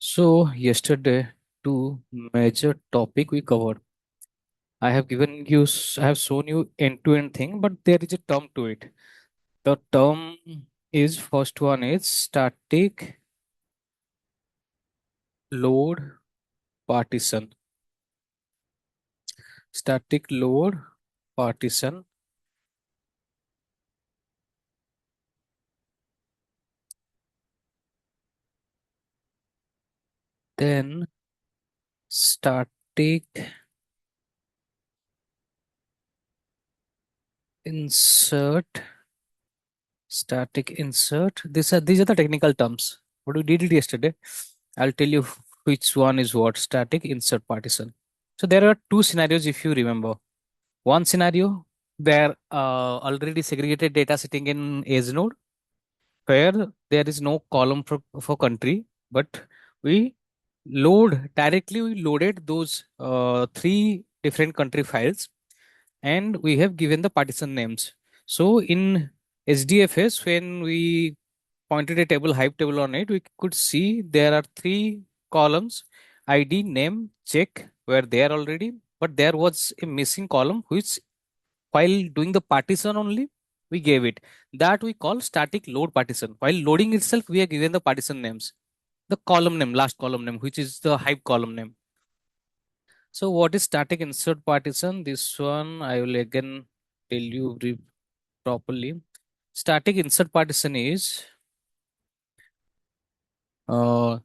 So yesterday, two major topic we covered. I have shown you end-to-end thing, but there is a term to it. The term is first one is static load partition. Static load partition. Then static insert. Static insert. These are the technical terms. What we did it yesterday. I'll tell you which one is what. Static insert partition. So there are two scenarios if you remember. One scenario where already segregated data sitting in edge node where there is no column for country, but we we loaded those three different country files and we have given the partition names. So in SDFS, when we pointed a table, Hive table on it, we could see there are three columns, ID, name, check, were there already, but there was a missing column which while doing the partition only, we gave it. That we call static load partition. While loading itself, we are given the partition names. The column name, last column name, which is the Hive column name. So what is static insert partition? This one I will again tell you properly. Static insert partition is uh,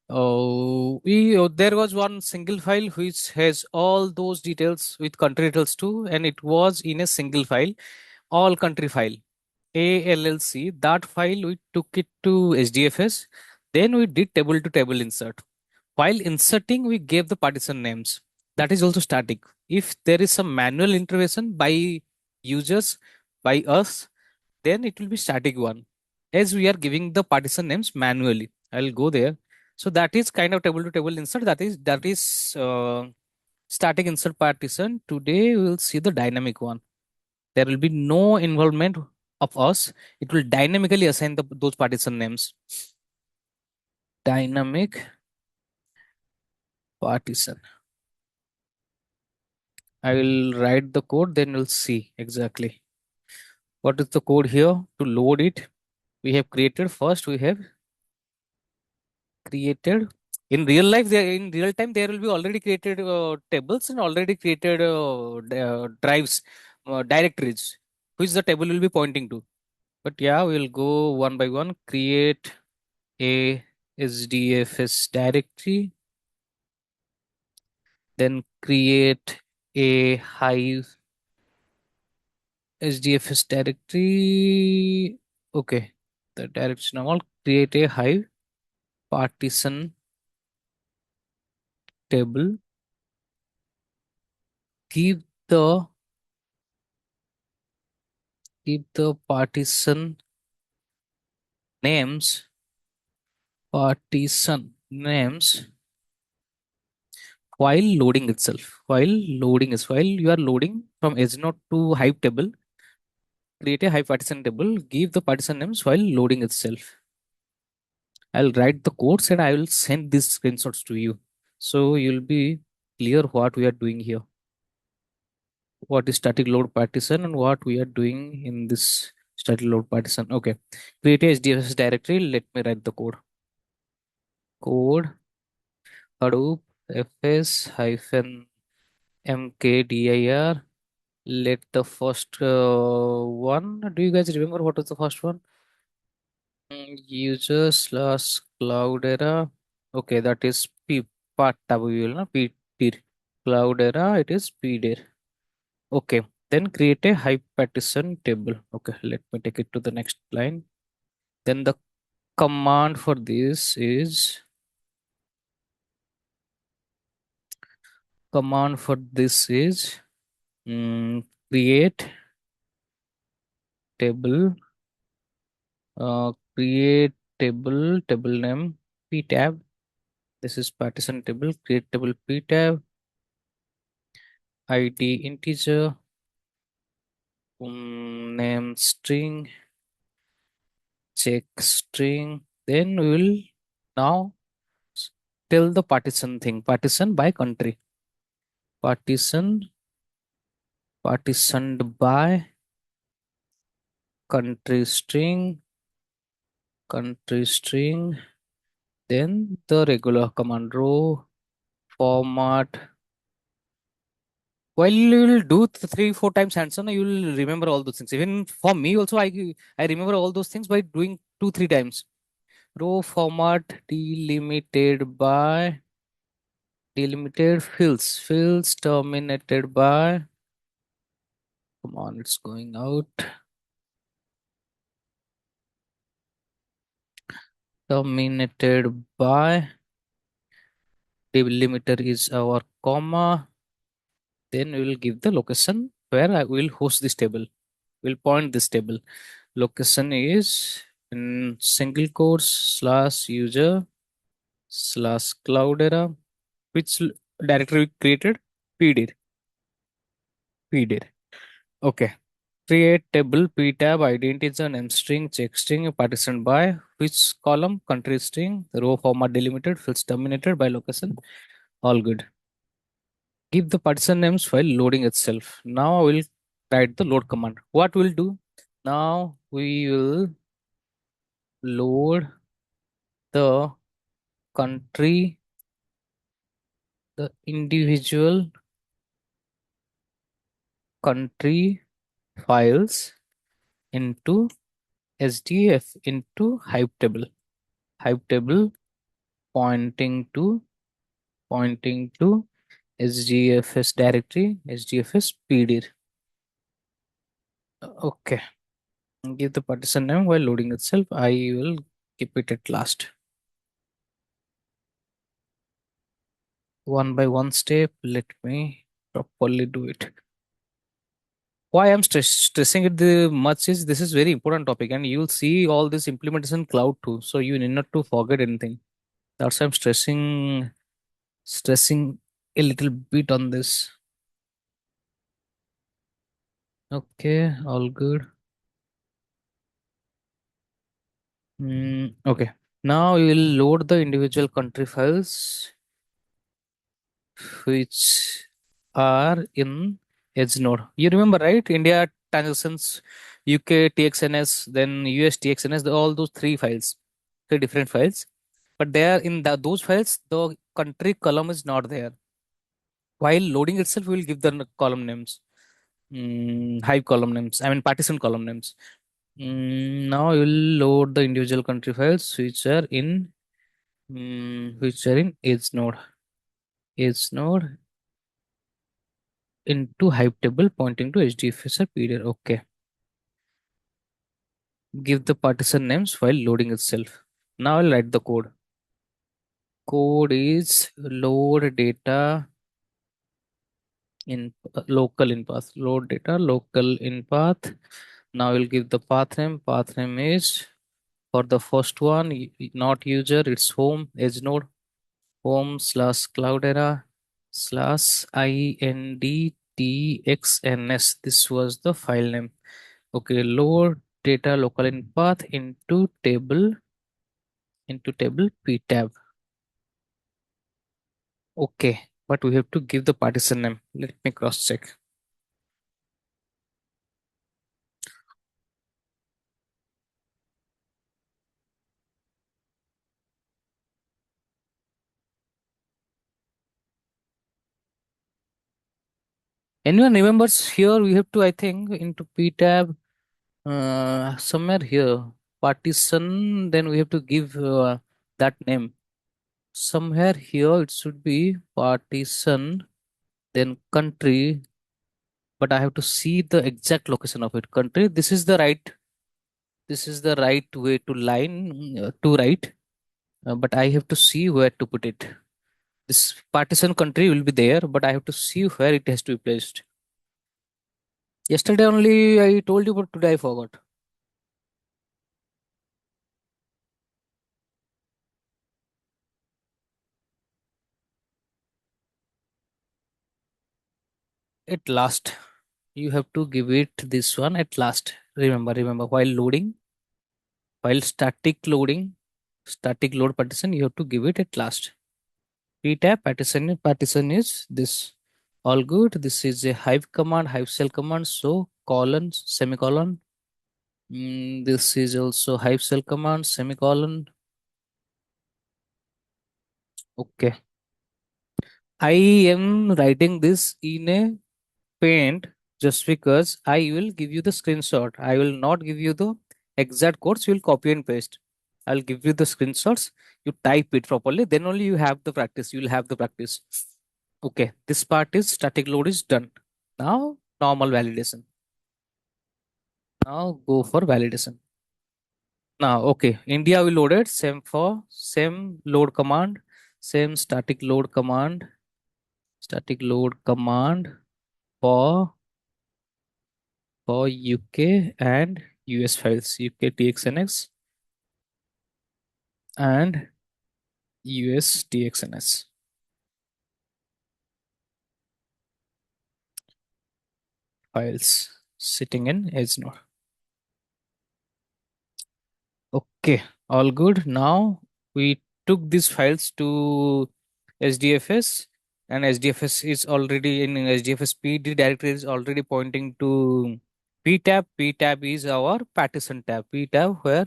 there was one single file which has all those details with country details too, and it was in a single file, all country file. ALLC, that file we took it to SDFS. Then we did table to table insert. While inserting, we gave the partition names. That is also static. If there is some manual intervention by users, by us, then it will be static one. As we are giving the partition names manually. I'll go there. So that is kind of table to table insert. That is static insert partition. Today we will see the dynamic one. There will be no involvement of us. It will dynamically assign those partition names. Dynamic partition. I will write the code, then we'll see exactly what is the code here to load it. We have created first, we have created in real life, there in real time, there will be already created tables and already created drives, directories, which the table will be pointing to. But yeah, we'll go one by one, create a SDFS directory, then create a Hive SDFS directory. Okay, the direction now. I'll create a Hive partition table. Give the partition names. Partition names while loading itself. While you are loading from edge node to Hive table, create a Hive partition table. Give the partition names while loading itself. I'll write the codes and I will send these screenshots to you. So you'll be clear what we are doing here. What is static load partition and what we are doing in this static load partition. Okay. Create a SDFS directory. Let me write the code. Code Hadoop fs hyphen mkdir. Let the first one. Do you guys remember what was the first one? User slash Cloudera. Okay, that is P part WL, no? P tier. Cloudera, it is P tier. Okay, then create a high partition table. Okay, let me take it to the next line. Then the command for this is create table, create table name p tab. This is partition table, create table p tab, id integer, name string, check string. Then we will now tell the partition thing. Partition by country. Partition, partitioned by country string, country string. Then the regular command row format. While you will do three, four times hands-on, you will remember all those things. Even for me also, I remember all those things by doing two, three times. Row format delimited fields terminated by, come on, it's going out, terminated by, delimiter is our comma. Then we will give the location where I will host this table. We'll point this table. Location is in single quotes slash user slash cloudera, which directory we created, pdir, pdir. Okay. Create table p tab identity is a name string check string partitioned by which column country string row format delimited fields terminated by location. All good. Give the partition names while loading itself. Now I will write the load command. What we'll do? Now we will load the country, the individual country files into SDF into Hive table. Hive table pointing to SDFS directory, SDFS pdir. Okay. Give the partition name while loading itself. I will keep it at last. One by one step. Let me properly do it. Why I'm stressing it the much is this is very important topic and you'll see all this implementation cloud too. So you need not to forget anything. That's why I'm stressing a little bit on this. Okay, all good. Okay. Now we will load the individual country files which are in Edge node. You remember, right? India transactions, UK TXNS, then US TXNS, all those three files, three different files. But there in those files, the country column is not there. While loading itself, we will give the column names, Hive column names, I mean partition column names. Now we will load the individual country files which are in Edge node into Hive table pointing to HDFS or PDR. Okay. Give the partition names while loading itself. Now I'll write the code. Code is load data in local in path. Load data local in path. Now we'll give the path name. Path name is for the first one, not user, it's home, edge node, home slash cloudera slash indtxns. This was the file name. Okay, load data local in path into table p tab. Okay, but we have to give the partition name. Let me cross check. Anyone remembers here? We have to, I think, into p tab somewhere here partition. Then we have to give that name. Somewhere here it should be partition, then country, but I have to see the exact location of it. Country. This is the right. This is the right way to line to write, but I have to see where to put it. This partition country will be there, but I have to see where it has to be placed. Yesterday only I told you, but today I forgot. At last, you have to give it this one at last. Remember, while static load partition, you have to give it at last. Partition is this. All good. This is a Hive command, Hive shell command. So colon, semicolon. This is also Hive shell command, semicolon. Okay. I am writing this in a paint just because I will give you the screenshot. I will not give you the exact codes. You will copy and paste. I'll give you the screenshots. You type it properly. Then only you have the practice. You will have the practice. Okay. This part is static load is done. Now normal validation. Now go for validation. Now okay. India will load it. Same load command. Same static load command. Static load command for UK and US files, UK TXNX and US TXNS files sitting in Edge node. Okay, all good. Now we took these files to SDFS, and SDFS is already in SDFS PD directory is already pointing to P tab. P tab is our partition tab. P tab where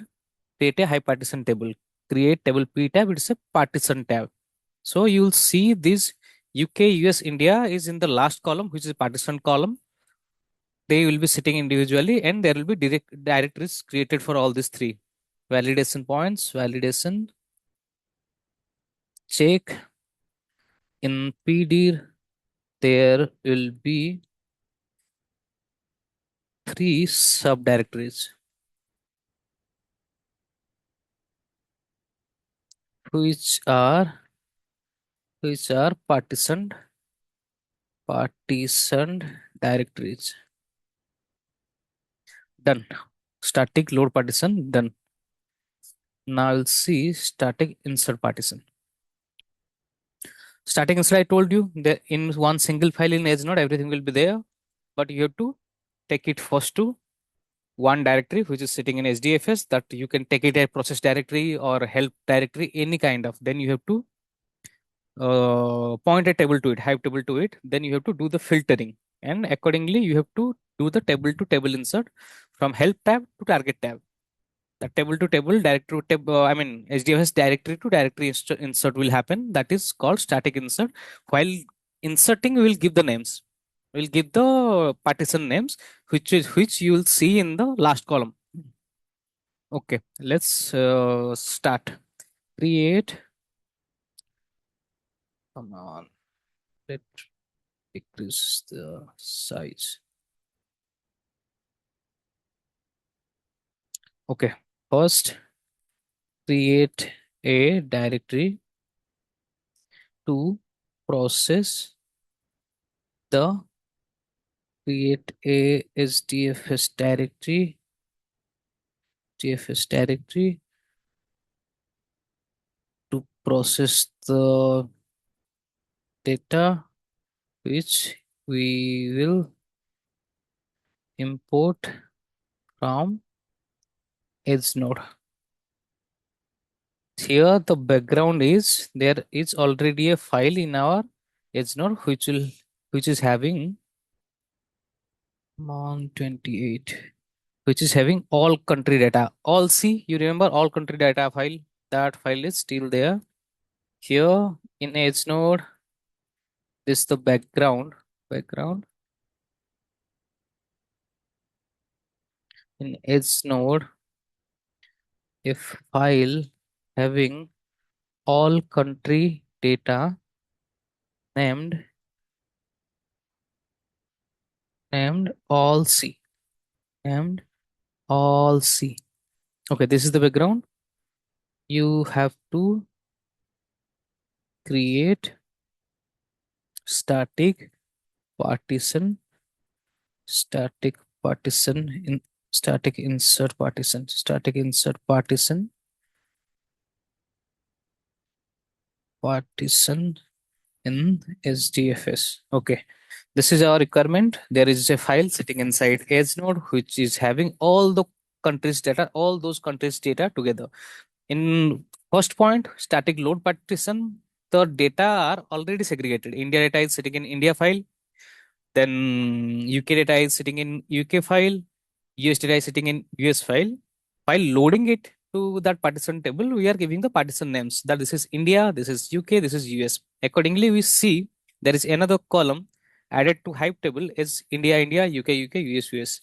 create a high partition table. Create table P tab, it's a partition tab. So you'll see this UK, US, India is in the last column, which is partition column. They will be sitting individually, and there will be directories created for all these three. Validation points, validation, check. In PD, there will be three subdirectories, which are partitioned directories. Done. Static load partition done. Now I'll see static insert partition. Static insert, I told you that in one single file in Edge node, everything will be there, but you have to take it first to one directory which is sitting in SDFS, that you can take it a process directory or help directory, any kind of. Then you have to point a table to it, Hive table to it. Then you have to do the filtering, and accordingly you have to do the table to table insert from help tab to target tab. The table to table, directory to tab, SDFS directory to directory insert will happen. That is called static insert. While inserting, we will give the names. We will give the partition names, which you will see in the last column. Okay, let's start. Create. Come on. Let's decrease the size. Okay, first create a directory to process the create a SDFS directory to process the data which we will import from Edge node. Here the background is there is already a file in our Edge node which is having mon 28, which is having all country data. All C, you remember all country data file? That file is still there. Here in Edge node, this is the background. In Edge node, a file having all country data named all C. Named all C. Okay, this is the background. You have to create static partition, static partition in static insert partition, partition in SDFS. Okay, this is our requirement. There is a file sitting inside Edge node which is having all the countries data, all those countries data together. In first point, static load partition, the data are already segregated. India data is sitting in India file, then UK data is sitting in UK file, US data is sitting in US file. While loading it to that partition table, we are giving the partition names that this is India, this is UK, this is US. Accordingly, we see there is another column added to Hive table is India, India, UK, UK, US, US.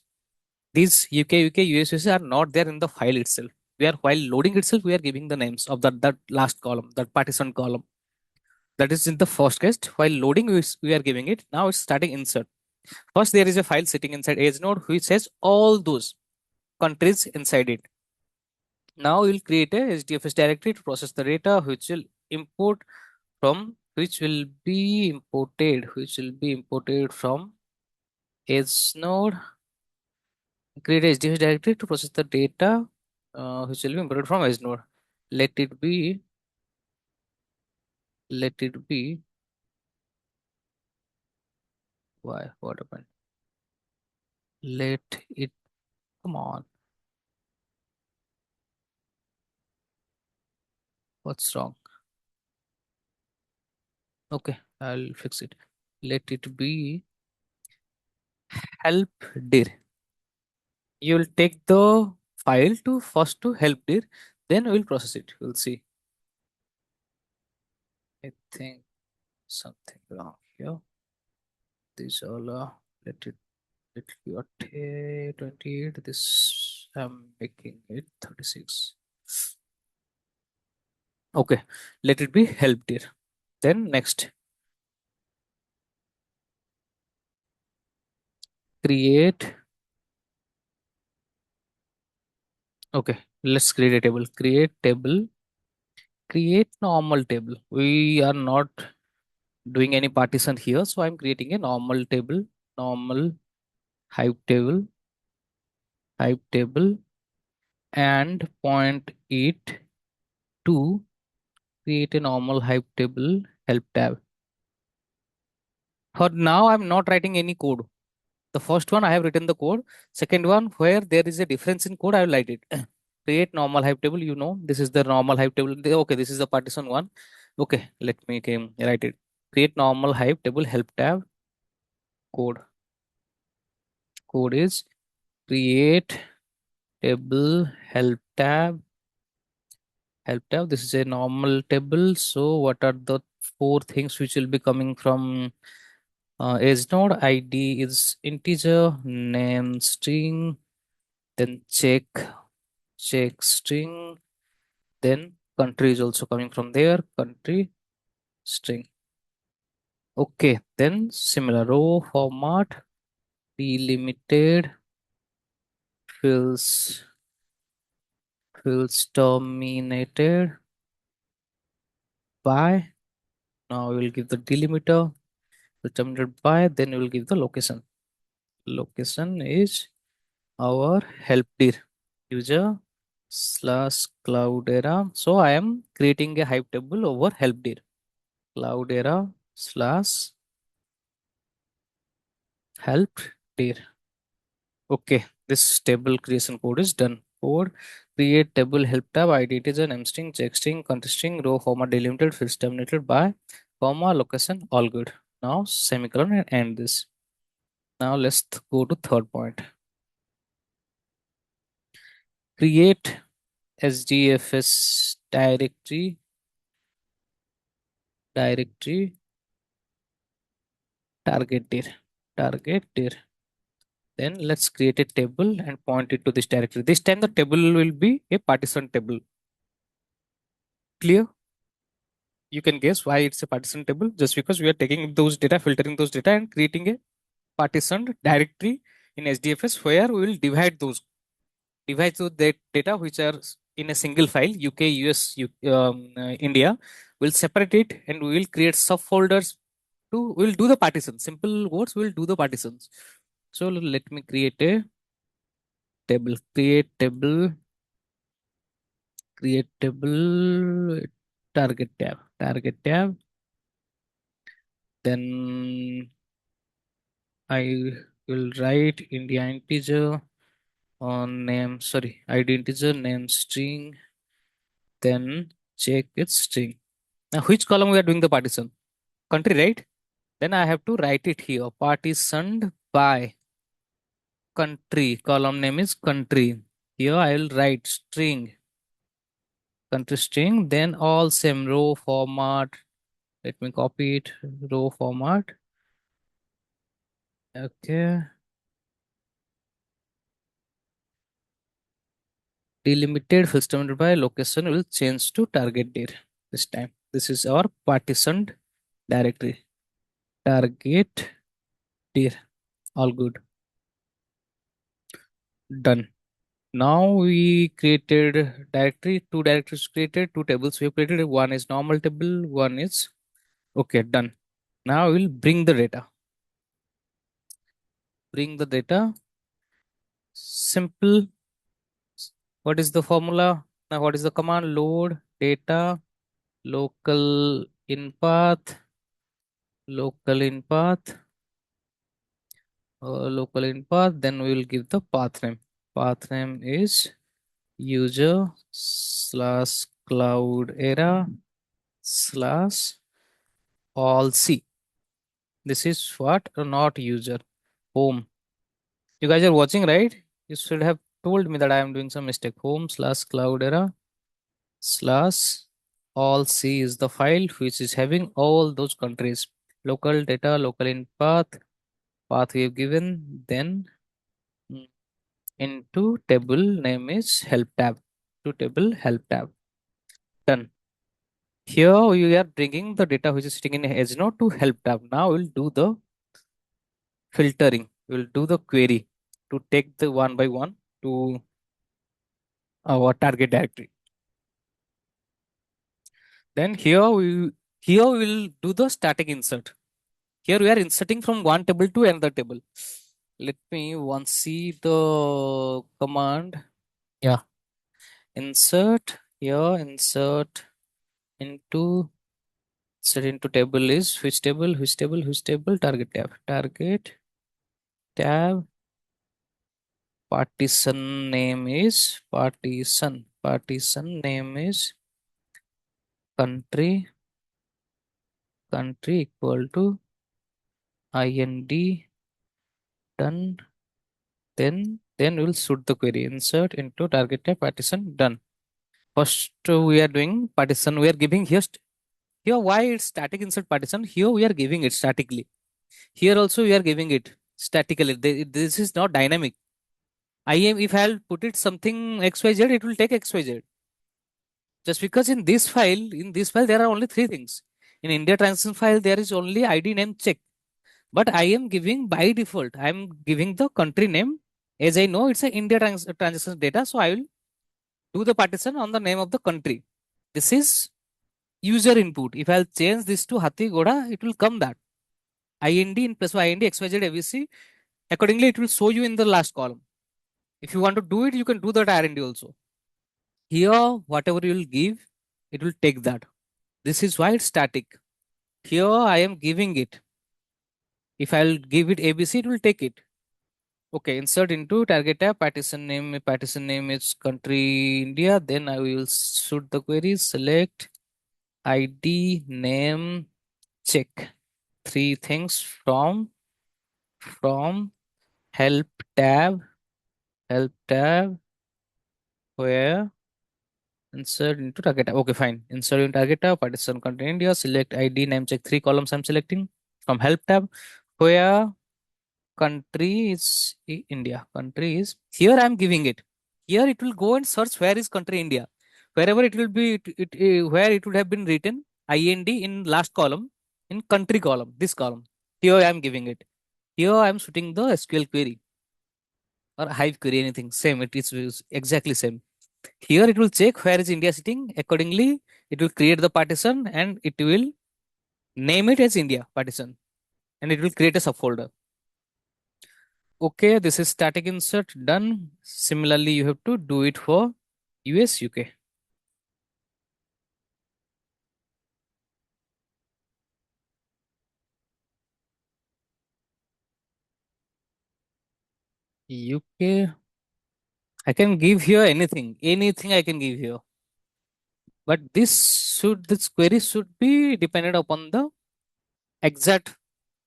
These UK, UK, US, US are not there in the file itself. We are while loading itself, we are giving the names of that last column, that partition column. That is in the first case. While loading, we are giving it. Now it's starting insert. First, there is a file sitting inside edge node which has all those countries inside it. Now we'll create a HDFS directory to process the data which will import from which will be imported from edge node. Create a HDFS directory to process the data which will be imported from edge node. Let it be let it be why what happened? Let it come on. What's wrong? Okay, I'll fix it. Let it be help dir. You will take the file to first to help dir, then we'll process it. We'll see. I think something wrong here. This all let it be a 28. This I'm making it 36. Okay, let it be help dir. Then next, create. Okay, let's create a table. Create table. Create normal table. We are not doing any partition here, so I'm creating a normal table. Normal Hive table. Hive table, and point it to create a normal Hive table help tab. For now, I'm not writing any code. The first one I have written the code. Second one, where there is a difference in code, I will write it. Create normal Hive table. You know, this is the normal Hive table. Okay, this is the partition one. Okay, let me write it. Create normal Hive table help tab. Code. Code is create table help tab. Help tab. This is a normal table. So what are the four things which will be coming from edge node? ID is integer, name string, then check string, then country is also coming from there, country string. Okay, then similar row format, delimited, fields terminated by. Now we will give the delimiter, terminated by, then we will give the location. Location is our help dir user slash cloudera. So I am creating a Hive table over help dir cloudera slash help dir. Okay, this table creation code is done. Code create table help tab ID it is an name string, check string, country string, row format delimited, fields terminated by, comma, location, all good. Now semicolon and end this. Now let's go to third point. Create SDFS directory target dir. Then let's create a table and point it to this directory. This time the table will be a partition table. Clear? You can guess why it's a partition table, just because we are taking those data, filtering those data, and creating a partitioned directory in SDFS where we will divide those data which are in a single file, UK, US, India. We'll separate it and we will create subfolders to, we'll do the partition. Simple words, we'll do the partitions. So let me create a table, create table, target tab. Then I will write India integer on name, sorry, ID integer, name string, then check its string. Now, which column we are doing the partition? Country, right? Then I have to write it here. Partitioned by country. Column name is country. Here I will write string, country string, then all same row format. Let me copy it, row format. Okay. Delimited system by location will change to target dir this time. This is our partitioned directory. Target dir. All good. Done. Now we created directory, two directories created, two tables we have created. One is normal table, one is okay, done. Now we'll bring the data. Bring the data. Simple. What is the formula? Now what is the command? Load data local in path, local in path, local in path. Then we will give the path name. Path name is user slash cloud era slash all C. This is what not user home. You guys are watching, right? You should have told me that I am doing some mistake. Home slash cloud era slash all C is the file which is having all those countries. Local data, local in path, path we have given. Then mm, into table name is help tab. To table help tab. Done. Here we are bringing the data which is sitting in edge node to help tab. Now we'll do the filtering. We'll do the query to take the one by one to our target directory. Then here we will do the static insert. Here we are inserting from one table to another table. Let me once see the command. Yeah, insert here, into insert into table is which table, which table, which table, target tab. Partition name is partition name is country, country equal to ind. Done. Then we'll shoot the query. Insert into target tab partition. Done. First we are doing partition. We are giving here why it's static insert partition. Here we are giving it statically. Here also we are giving it statically. This is not dynamic. I am if I'll put it something XYZ, it will take XYZ. Just because in this file there are only three things. In India transaction file there is only ID name check. But I am giving by default. I am giving the country name as I know it's a India transaction data. So I will do the partition on the name of the country. This is user input. If I'll change this to Hathi Goda, it will come that IND in plus IND XYZ ABC. Accordingly, it will show you in the last column. If you want to do it, you can do that RND also. Here, whatever you will give, it will take that. This is why it's static. Here, I am giving it. If I'll give it ABC, it will take it. Okay, insert into target tab, partition name is country India. Then I will shoot the query, select ID, name, check. Three things from help tab where insert into target tab. Okay, fine. Insert in target tab, partition country India, select ID, name, check. Three columns I'm selecting from help tab where country is India. Country is here I'm giving it. Here it will go and search where is country India. Wherever it will be, where it would have been written IND in last column, in country column, this column. Here I am giving it. Here I am shooting the SQL query or Hive query, anything. Same, it is exactly same. Here it will check where is India sitting. Accordingly, it will create the partition and it will name it as India partition and it will create a subfolder. Okay, this is static insert done. Similarly, you have to do it for US, UK. UK, I can give here anything. Anything I can give here. But this query should be dependent upon the exact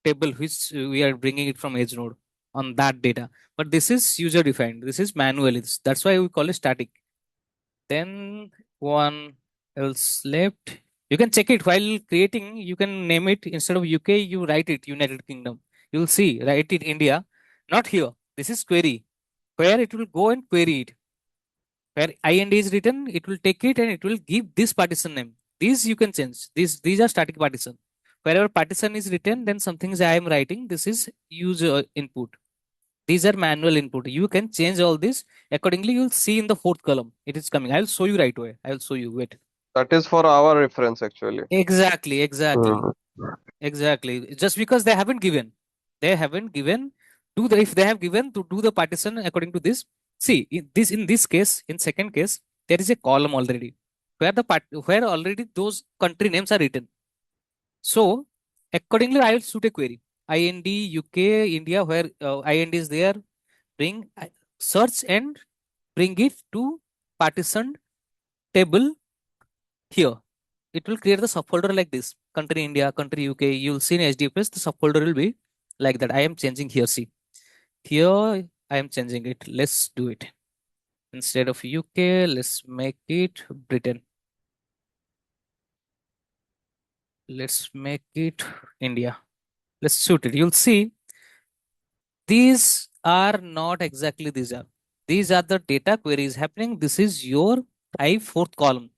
table which we are bringing it from edge node on that data. But this is user defined. This is manual. That's why we call it static. Then one else left. You can check it while creating. You can name it instead of UK. You write it United Kingdom. You'll see. Write it India. Not here. This is query where it will go and query it. Where IND is written, it will take it and it will give this partition name. These you can change. These are static partition. Wherever partition is written, then something I am writing. This is user input. These are manual input. You can change all this accordingly. You'll see in the fourth column. It is coming. I will show you right away. I will show you. Wait. That is for our reference actually. Exactly. Exactly. Hmm. Exactly. Just because they haven't given. Do the if they have given to do the partition according to this. See in this case, in second case, there is a column already where already those country names are written. So accordingly, I will shoot a query. IND UK India where IND is there. Bring search and bring it to partitioned table here. It will create the subfolder like this: country India, country UK. You'll see in HDFS the subfolder will be like that. I am changing here. See here, I am changing it. Let's do it. Instead of UK, let's make it Britain. Let's make it India. Let's shoot it. You'll see these are not exactly these are. These are the data queries happening. This is your Hive fourth column,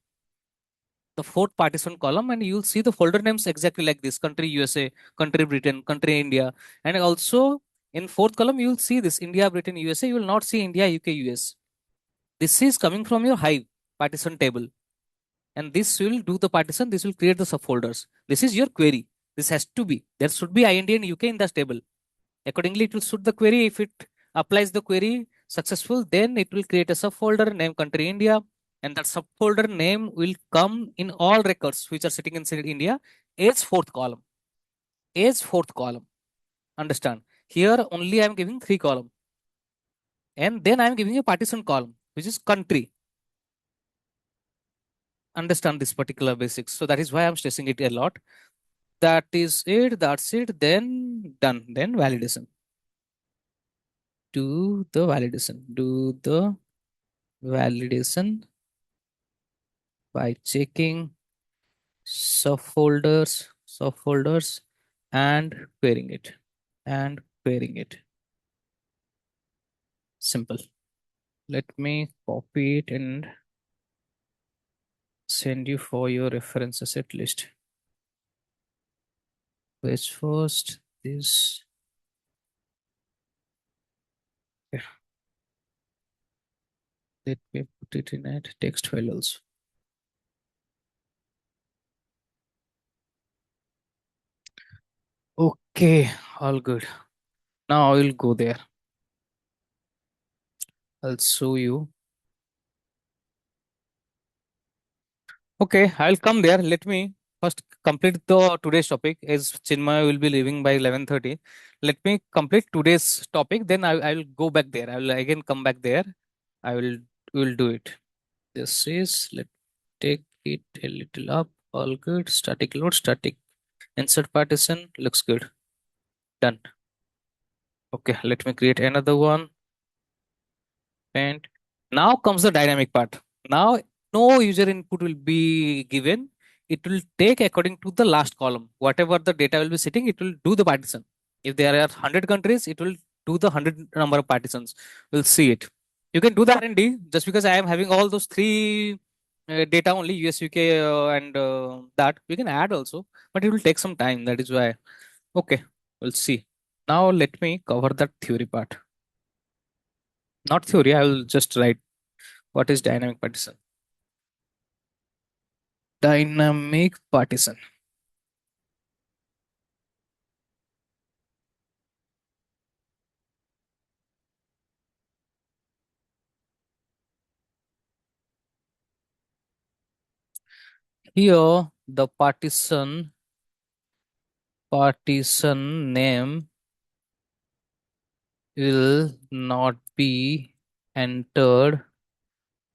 the fourth partition column, and you'll see the folder names exactly like this: country USA, country Britain, country India, and also in fourth column you'll see this India, Britain, USA. You will not see India, UK, US. This is coming from your Hive partition table, and this will do the partition. This will create the subfolders. This is your query. This has to be there should be IND and UK in this table. Accordingly, it will suit the query. If it applies the query successful, then it will create a subfolder named country India, and that subfolder name will come in all records which are sitting inside India as fourth column. As fourth column. Understand? Here only I am giving three column, and then I am giving a partition column which is country. Understand this particular basics. So that is why I'm stressing it a lot. That is it. That's it. Then done. Then validation. Do the validation. Do the validation by checking subfolders and pairing it and pairing it. Simple. Let me copy it and send you for your reference asset list. Which first this. Yeah, let me put it in a text file also. Okay, all good. Now I will go there. I'll show you. Okay, I'll come there. Let me first complete the today's topic as Chinmay will be leaving by 11:30. Let me complete today's topic, then I will go back there. I will again come back there. I will do it. This is let take it a little up. All good. Static load, static insert partition looks good. Done. Okay, let me create another one. And now comes the dynamic part. Now no user input will be given. It will take according to the last column. Whatever the data will be sitting, it will do the partition. If there are 100 countries, it will do the 100 number of partitions. We'll see it. You can do the R&D just because I am having all those three data only US, UK, and that we can add also, but it will take some time. That is why. Okay, we'll see. Now let me cover the theory part. Not theory. I will just write what is dynamic partition. Dynamic partition. Here, the partition name will not be entered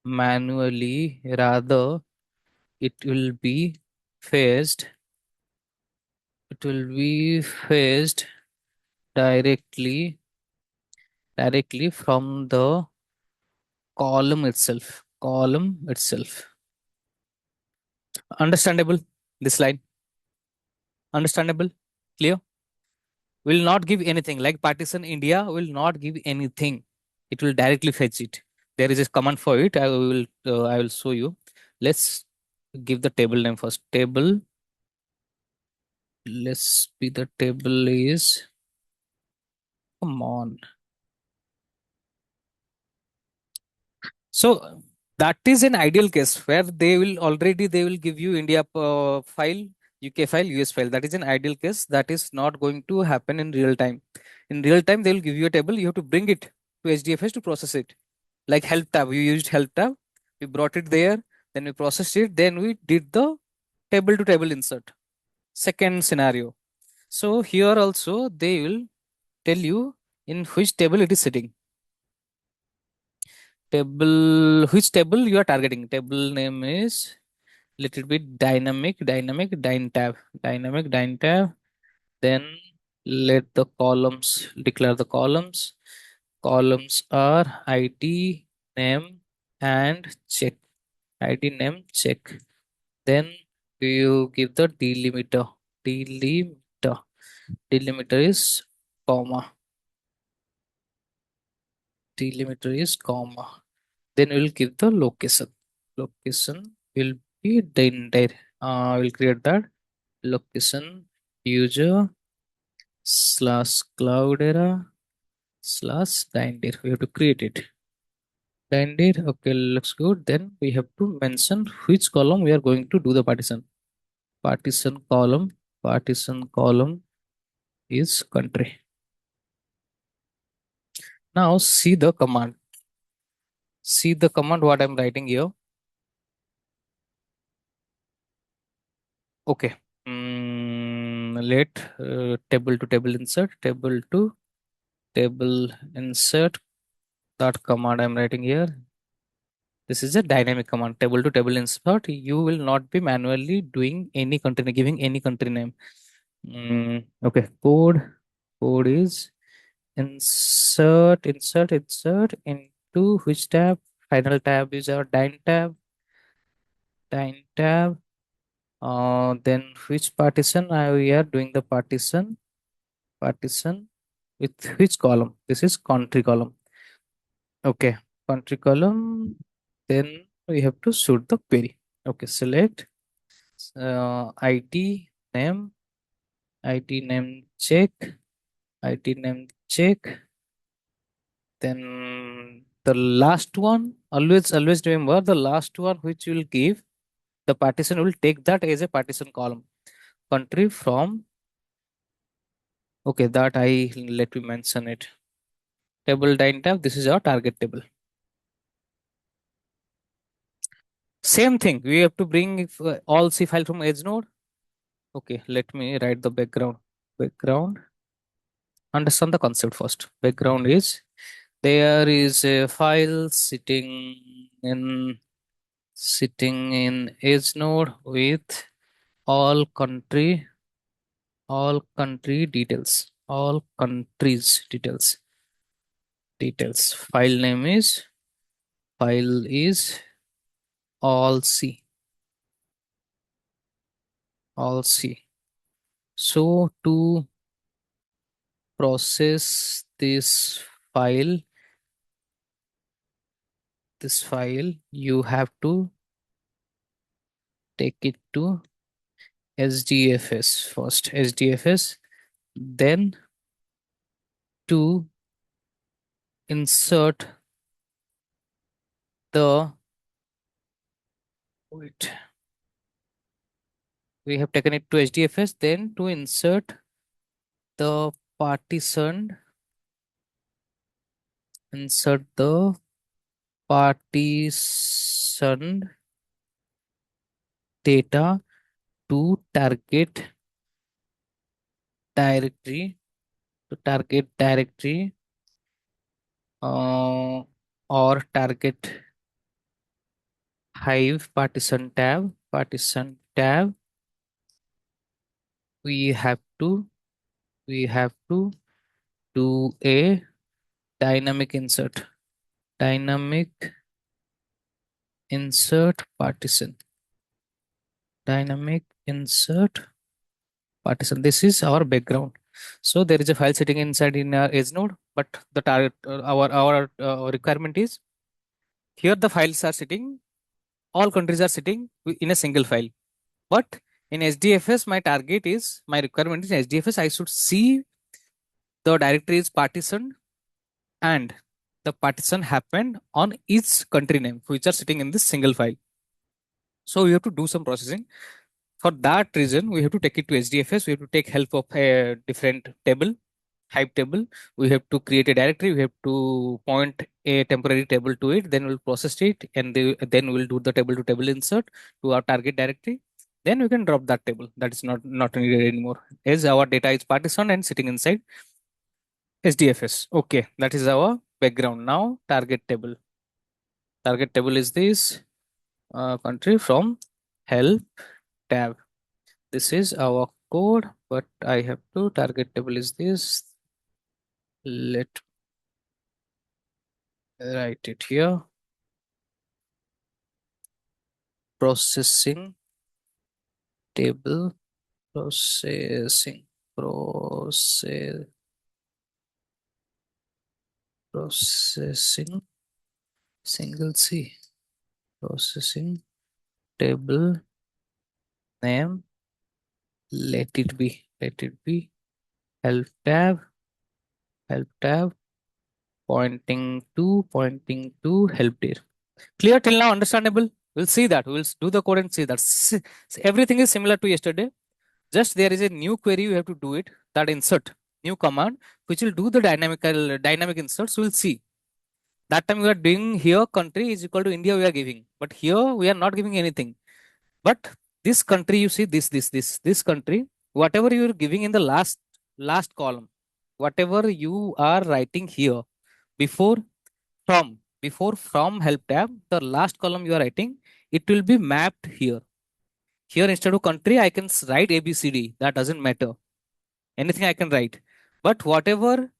manually. Rather, it will be faced it will be faced directly from the column itself. Understandable? This line understandable? Clear? Will not give anything. Like partition India will not give anything. It will directly fetch it. There is a command for it. I will show you. Let's give the table name first. Table. Let's be the table is, come on. So that is an ideal case where they will give you India file, UK file, US file. That is an ideal case. That is not going to happen in real time. In real time, they will give you a table. You have to bring it to HDFS to process it. Like help tab, we used help tab. We brought it there, then we processed it, then we did the table to table insert. Second scenario. So here also they will tell you in which table it is sitting. Table, which table you are targeting. Table name is little bit dynamic dyn tab. Then let the columns, declare the columns. Columns are id, name, and check. Id, name, check. Then you give the delimiter. Delimiter. Delimiter is comma. Delimiter is comma. Then we'll give the location. Location will be the entire. We'll create that location user slash cloudera slash Dindir. We have to create it. Dindir, okay, looks good. Then we have to mention which column we are going to do the partition. Partition column. Partition column is country. Now see the command. See the command what I'm writing here. Okay. Let table to table insert. Table to table insert. That command I'm writing here. This is a dynamic command. Table to table insert. You will not be manually doing any country, giving any country name. Okay. Code is insert into which tab? Final tab is our dyn tab. Dyn tab. Then which partition? We are doing the partition with which column? This is country column. Okay, country column. Then we have to shoot the query. Okay, select ID name, ID name check, ID name check. Then the last one, always remember the last one which you will give, the partition will take that as a partition column. Country from, okay, that let me mention it. Table dyn tab, this is our target table. Same thing, we have to bring all C file from edge node. Okay, let me write the background. Background. Understand the concept first. Background is there is a file in edge node with all country all countries details. File is all C. All C. So to process file this file you have to take it to SDFS first. SDFS, then to insert the, wait, we have taken it to HDFS, then to insert the partitioned insert the partitioned data to directory target directory or target Hive partition tab. partition tab, we have to we have to do a dynamic insert. Dynamic insert partition. Dynamic insert partition. This is our background. So there is a file sitting inside in our edge node, but the target our requirement is here the files are sitting, all countries are sitting in a single file. But in SDFS, my target is my requirement is in SDFS. I should see the directory is partitioned and the partition happened on each country name, which are sitting in this single file. So we have to do some processing. For that reason, we have to take it to SDFS. We have to take help of a different table, Hive table. We have to create a directory. We have to point a temporary table to it. Then we'll process it, and then we'll do the table to table insert to our target directory. Then we can drop that table. That is not needed anymore, as our data is partitioned and sitting inside SDFS. Okay, that is our background. Now target table. Target table is this country from help tab. This is our code, but I have to target table is this. Let write it here. Processing table, processing, process, processing, single C, processing table name. Let it be help tab, help tab, pointing to help dir. Clear till now, understandable? We'll see that. We'll do the code and see that. Everything is similar to yesterday. Just there is a new query, you have to do it. That insert, new command, which will do the dynamic inserts. We'll see. That time we are doing here country is equal to India we are giving. But here we are not giving anything. But this country, you see this country, whatever you are giving in the last column, whatever you are writing here before from help tab, the last column you are writing, it will be mapped here. Here instead of country, I can write ABCD. That doesn't matter. Anything I can write. But whatever,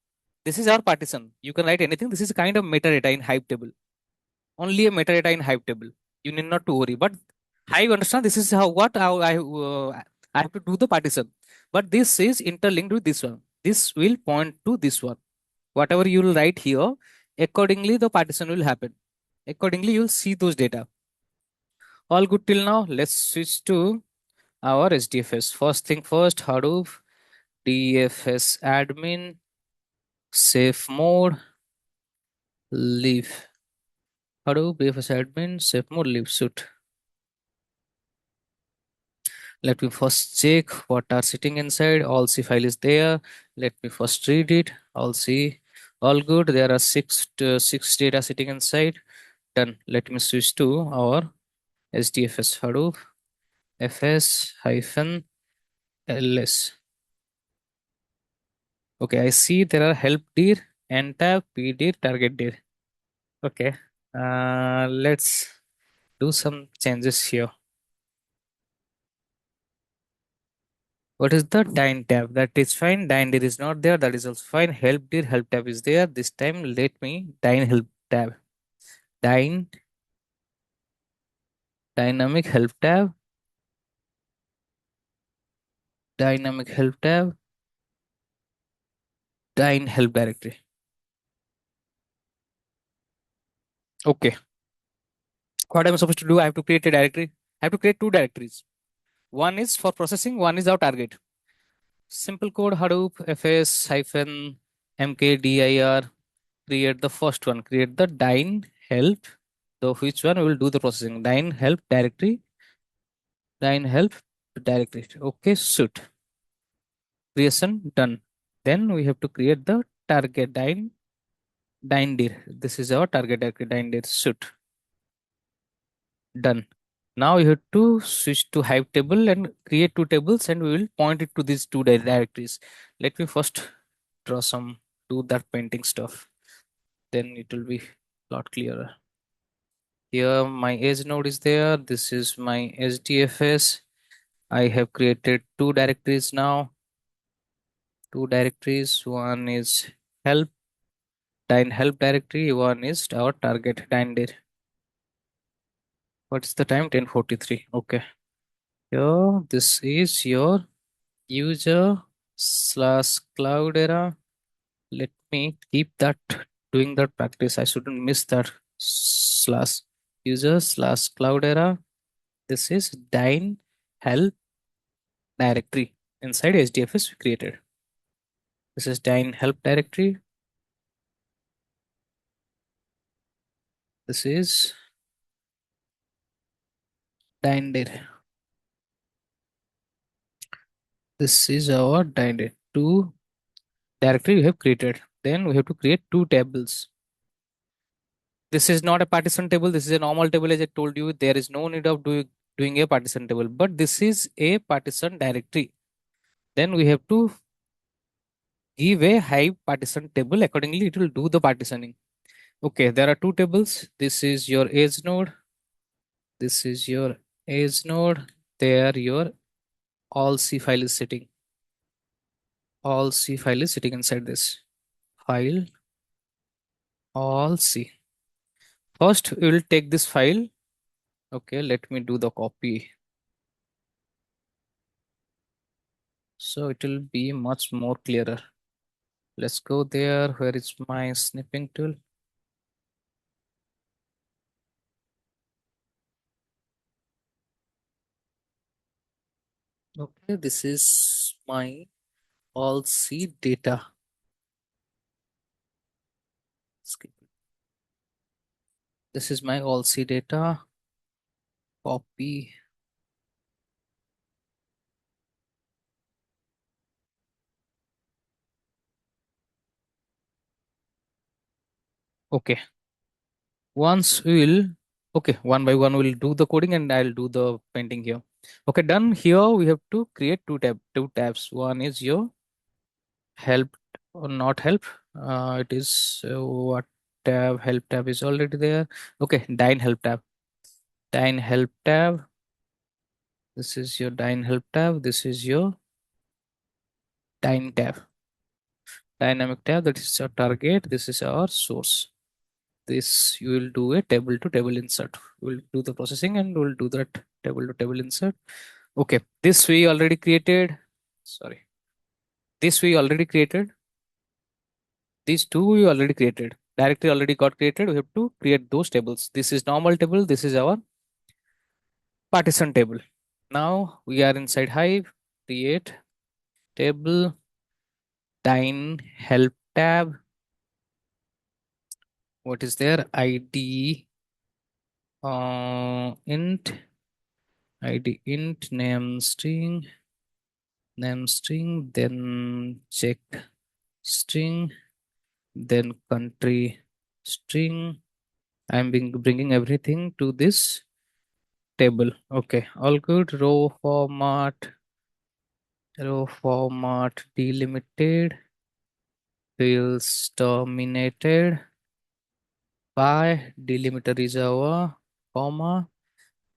this is our partition. You can write anything. This is kind of metadata in Hive table. Only a metadata in Hive table. You need not to worry. But Hive understand this is how I have to do the partition. But this is interlinked with this one. This will point to this one. Whatever you will write here, accordingly the partition will happen. Accordingly, you'll see those data. All good till now. Let's switch to our SDFS. First thing first, Hadoop DFS admin, safe mode, leave. Hadoop DFS admin, safe mode, leave suit. Let me first check what are sitting inside. All C file is there. Let me first read it. All C, all good. There are six data sitting inside. Done. Let me switch to our SDFS Hadoop fs hyphen ls. Okay, I see there are help dir, tab, pdir, target dir. Okay, let's do some changes here. What is the dyn tab? That is fine. Dyn dir is not there. That is also fine. Help dir, help tab is there. This time, let me dyn help tab. Dyn dynamic help tab. Dynamic help tab. Dyn help directory. Okay. What am I supposed to do? I have to create a directory. I have to create two directories. One is for processing. One is our target. Simple code Hadoop fs hyphen mkdir. Create the first one. Create the dyn help. So which one we will do the processing? Dyn help directory. Dyn help directory. Okay, suit. Creation done. Then we have to create the target dyn dir. This is our target directory dyn dir suit. Done. Now you have to switch to Hive table and create two tables, and we will point it to these two directories. Let me first draw some, do that painting stuff. Then it will be a lot clearer. Here my edge node is there. This is my HDFS. I have created two directories now. Two directories. One is help, dyn help directory. One is our target dyn dir. What's the time? 10:43. Okay. Here, this is your user slash Cloudera. Let me keep that doing that practice. I shouldn't miss that slash user slash Cloudera. This is dyn help directory inside HDFS we created. This is dyn help directory. This is dyn dir. This is our dyn dir. Two directory we have created. Then we have to create two tables. This is not a partition table. This is a normal table. As I told you, there is no need of doing a partition table, but this is a partition directory. Then we have to give a Hive partition table. Accordingly, it will do the partitioning. Okay, there are two tables. This is your edge node. This is your edge node. There your all C file is sitting. All C file is sitting inside this file. All C. First, we will take this file. Okay, let me do the copy. So it will be much more clearer. Let's go there. Where is my snipping tool? Okay, this is my all C data. Skip it. This is my all C data. Copy. Okay. Once we will, okay, one by one we'll do the coding and I'll do the painting here. Okay, done. Here we have to create two tabs. One is your help or not help. It is what tab? Help tab is already there. Okay, dyn help tab. Dyn help tab. This is your dyn help tab. This is your dyn tab. Dynamic tab. That is our target. This is our source. This you will do a table to table insert. We'll do the processing and we'll do that table to table insert. Okay, this we already created. Sorry, this we already created. These two we already created. Directory already got created. We have to create those tables. This is normal table. This is our partition table. Now we are inside Hive. Create table. Dyn help tab. What is there? ID int name string, then check string, then country string. I'm bringing everything to this table. Okay, all good. Row format delimited, fields terminated by delimiter is our comma,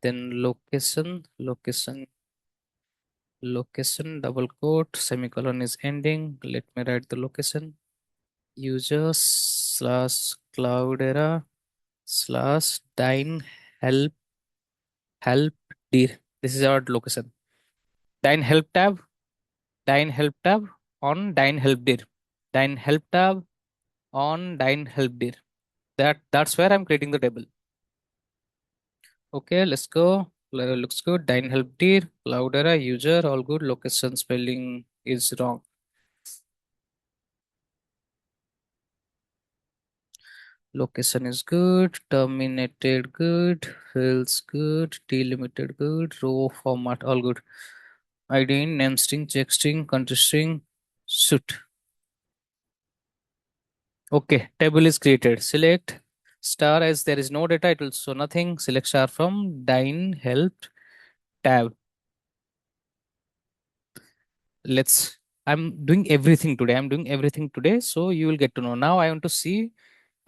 then location double quote semicolon is ending. Let me write the location. Users slash cloudera slash dyn help dir. This is our location. Dyn help tab. Dyn help tab on dyn help dir. Dyn help tab on dyn help dir. That's where I'm creating the table. Okay, let's go. Looks good. Dyn help dir. Cloudera user all good. Location spelling is wrong. Location is good, terminated good, fields good, delimited good, row format all good. ID, name string, check string, country string, shoot. Okay, table is created. Select star as there is no data, it will show nothing. Select star from dyn help tab. Let's I'm doing everything today. I'm doing everything today, so you will get to know. Now I want to see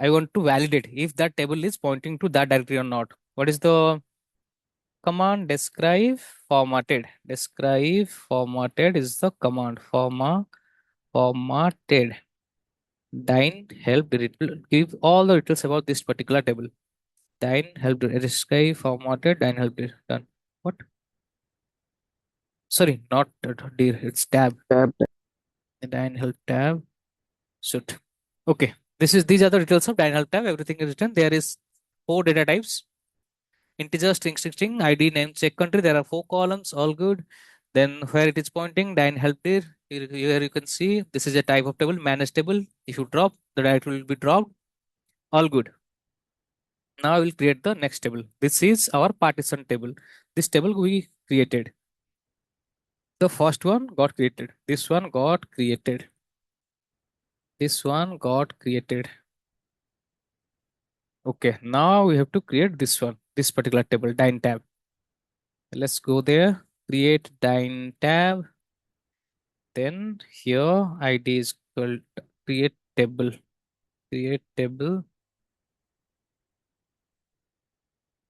I want to validate if that table is pointing to that directory or not. What is the command? Describe formatted. Describe formatted is the command. Formatted. Dine help give all the details about this particular table. Dine help describe formatted. Dine help done. What? Sorry, not dir. It's tab. Tab. Dine help tab. Should. Okay. These are the details of Dine help tab. Everything is written. There is four data types: integer, string, ID, name, check, country. There are four columns, all good. Then where it is pointing, Dine help dir. Here you can see this is a type of table, manage table. If you drop, the directory will be dropped. All good. Now I will create the next table. This is our partition table. This table we created. The first one got created. This one got created. This one got created. Okay, now we have to create this one, this particular table, Dine tab. Let's go there. Create Dine tab. Then here ID is called create table. Create table.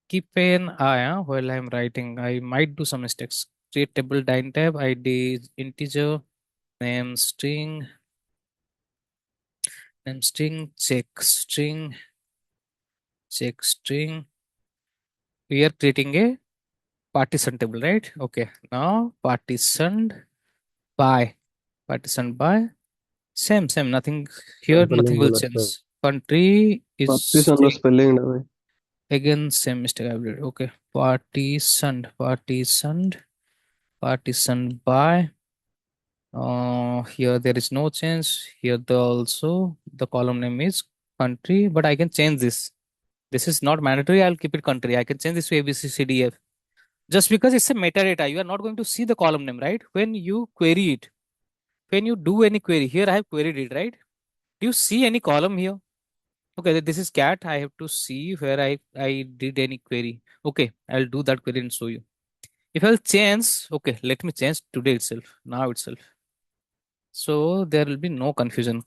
Keep an eye while I'm writing. I might do some mistakes. Create table Dine tab. ID is integer. Name string. Name string. Check string. Check string. We are creating a partition table, right? Okay. Now partitioned by. Partitioned by. Same. Nothing here. Nothing Spelling will bola sir. change. Country is Partition ର string. spelling ଟା ଭାଇ। Again, same mistake I did. Okay. Partitioned by. Here there is no change. Here the column name is country, but I can change this. This is not mandatory. I'll keep it country. I can change this to A B C C D F. Just because it's a metadata, you are not going to see the column name, right? When you query it, when you do any query, here I have queried it, right? Do you see any column here? Okay, this is cat. I have to see where I did any query. Okay, I'll do that query and show you. If I'll change, okay, let me change today itself, now itself. So there will be no confusion.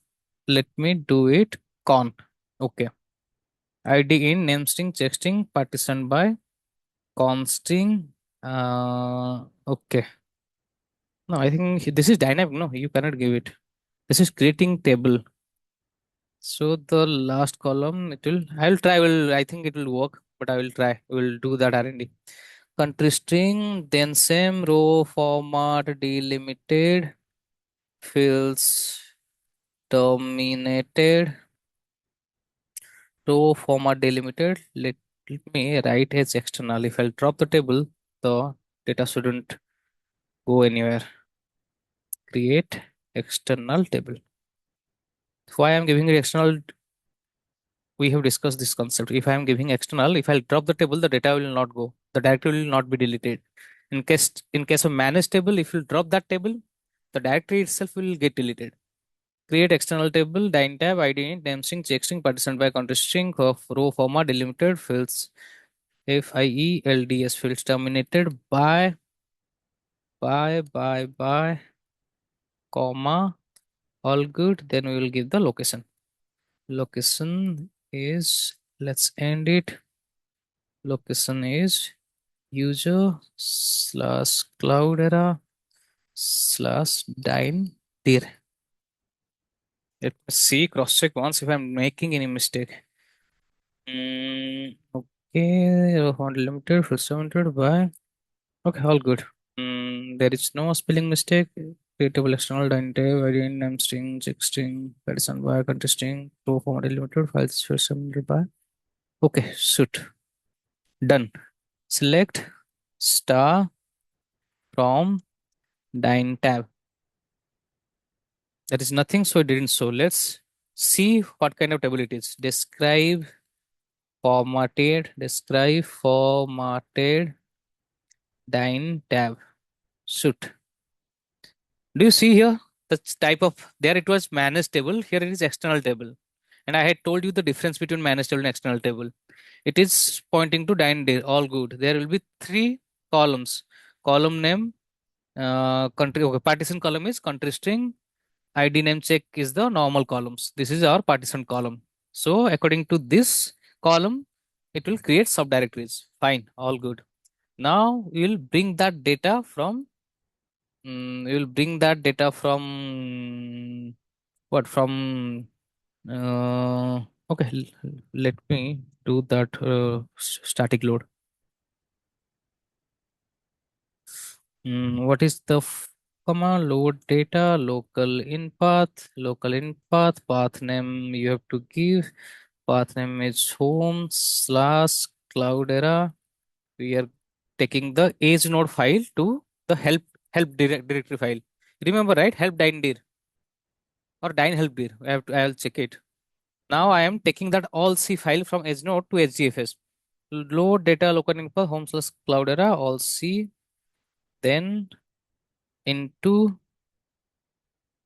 Let me do it con. Okay. ID in name string, check string, partition by con string. Okay. No, I think this is dynamic. No, you cannot give it. This is creating table. So the last column, it will. I will try. Will I think it will work, but I will try. We'll do that R&D. Country string, then same row format delimited, fields terminated, row format delimited. Let me write as external. If I'll drop the table, the data shouldn't go anywhere. Create external table. Why I'm giving it external? We have discussed this concept. If I am giving external, if I'll drop the table, the data will not go. The directory will not be deleted. In case of manage table, if you drop that table, the directory itself will get deleted. Create external table, dine tab, ID, name string, check string, partition by country string, of row format, delimited fields, fields fields terminated by, comma, all good. Then we will give the location. Location is, let's end it. Location is user slash cloudera slash dine dir. Let me see, cross check once if I'm making any mistake. Okay, font limited, first limited by. Okay, all good. There is no spelling mistake. Creatable external dine tab, ID, name string, check string, partition by, country string, row format limited, files first limited by. Okay, shoot. Done. Select star from dine tab. There is nothing, so it didn't show. Let's see what kind of table it is. Describe formatted dine tab. Shoot. Do you see here the type of, there it was managed table, here it is external table. And I had told you the difference between managed table and external table. It is pointing to dine day, all good. There will be three columns. Column name, country, okay, partition column is country string, ID name check is the normal columns. This is our partition column. So according to this column, it will create subdirectories. Fine, all good. Now we will bring that data from we will bring that data from what from okay, let me do that static load. What is the comma load data local in path name you have to give. Path name is home slash cloudera. We are taking the age node file to the directory file. Remember, right? Help dine dir or dine help dir. I'll check it. Now I am taking that all C file from edge node to HDFS. Load data local info home slash cloudera all C, then into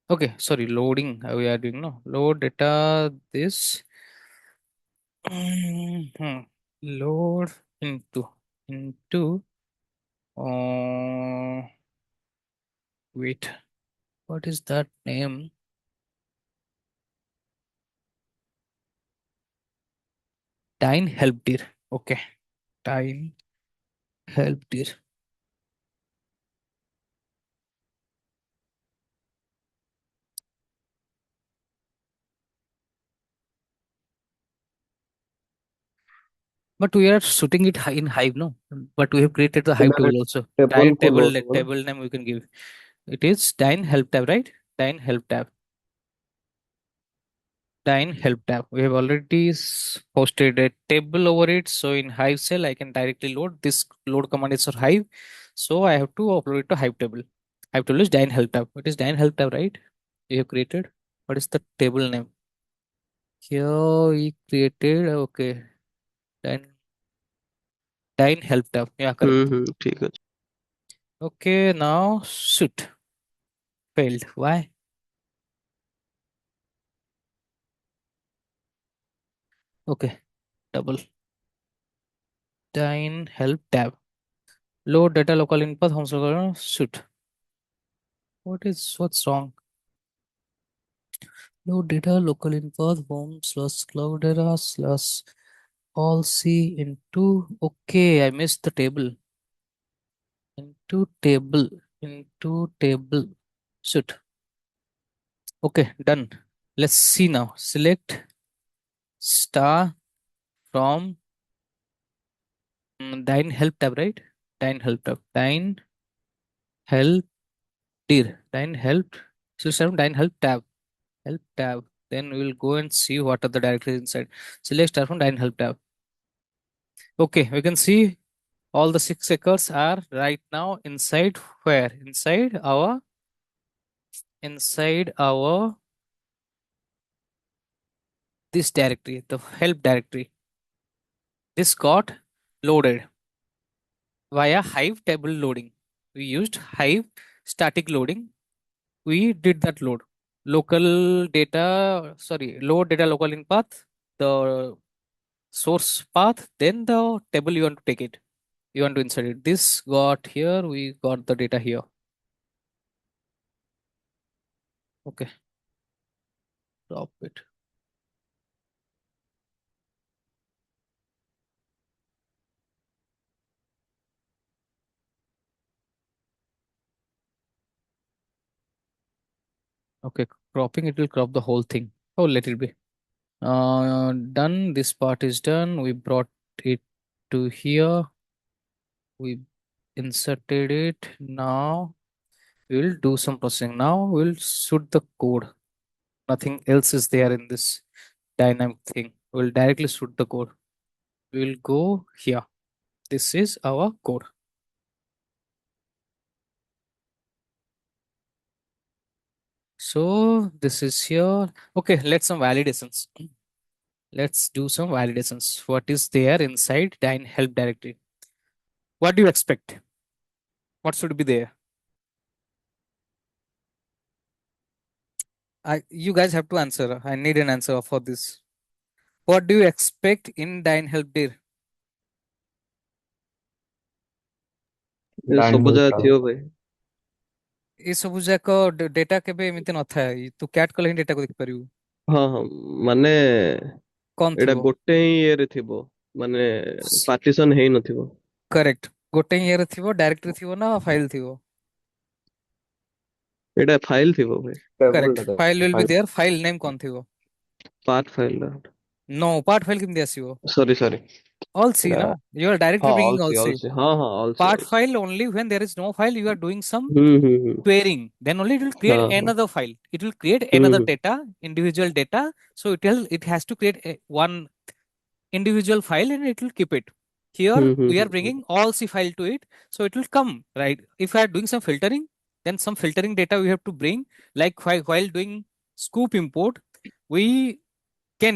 okay, sorry, loading. We are doing no load data this load into uh wait, what is that name? Dine help dir. Okay, dine help dir. But we are shooting it in Hive, no? But we have created the Hive table also. Table को Table load होगा ना. table name we can give. It is Dine help tab, right? Dine help tab. Dine help tab. We have already posted a table over it. So in Hive cell, I can directly load this load command is for Hive. So I have to upload it to Hive table. Hive table is Dine help tab. It is Dine help tab, right? We have created. What is the table name? Here we created. Okay. Dine Dine help tab. Yeah, correct. ठीक है. Okay. Now shoot. Failed. Why? Okay. Double. Dine help tab. Load data local input. Home server. Shoot. What's wrong? Load data local input home slash cloudera slash all C into. Okay, I missed the table. Into table. Into table. Shoot. Okay, done. Let's see now. Select star from dine help tab, right? Dine help tab. Dine help dir. Dine help. So start from dine help tab. Help tab. Then we will go and see what are the directories inside. Select star from dine help tab. Okay, we can see all the 6 acres are right now inside where? Inside our this directory, the help directory. This got loaded via Hive table loading. We used Hive static loading. We did that load. Local data, sorry, load data local in path, the source path, then the table you want to take it. You want to insert it. This got here, we got the data here. Okay, drop it. Okay, cropping it will crop the whole thing. Oh, let it be. Done. This part is done. We brought it to here. We inserted it. Now we'll do some processing. Now we'll shoot the code. Nothing else is there in this dynamic thing. We'll directly shoot the code. We'll go here. This is our code. So this is here. Okay, let's some validations. Let's do some validations. What is there inside Dyn help directory? What do you expect? What should be there? You guys have to answer. I need an answer for this. What do you expect in Dyn help dir? ये Dine ସବୁ help ଜାଗା tab. ଥିବ ଭାଇ. ଏ ସବୁ ଯାକ data କେବେ ଏମିତି ନଥାଏ ତୁ କ୍ୟାଟ୍ କଲେ ହିଁ ଡେଟାକୁ ଦେଖିପାରିବୁ। ହଁ ହଁ, ମାନେ କଣ ଏଇଟା ଥିବ? ଗୋଟେ ହିଁ ଇଏରେ ଥିବ, ମାନେ ପାର୍ଟିସନ ହେଇନଥିବ। କରେକ୍ଟ। ଗୋଟେ ହିଁ ଇଏରେ ଥିବ, ଡାଇରେକ୍ଟରୀ ଥିବ ନା ଫାଇଲ ଥିବ? ଏଇଟା ଫାଇଲ ଥିବ ଭାଇ। କରେକ୍ଟ, ଟେବୁଲ ଟା file will be file. There. File name କଣ ଥିବ? Part file. No, part file କେମିତି ଆସିବ? ସରି ସରି। All C ଏଇଟା ନା? You are directly ହଁ bringing all ଅଲସି C. ଅଲସି। ହଁ ହଁ, ଅଲସି Part ଅଲସି। file only when there is no file, you are doing some ହୁଁ। querying. Then only it will create ହଁ ହଁ। another file. It will create another ହୁଁ data, individual data. So it has to create one individual file and it will keep it. Here we are ହୁଁ। bringing all C file to it, so it will come right. If I are doing some filtering, then some filtering data we have to bring. Like while doing scoop import, we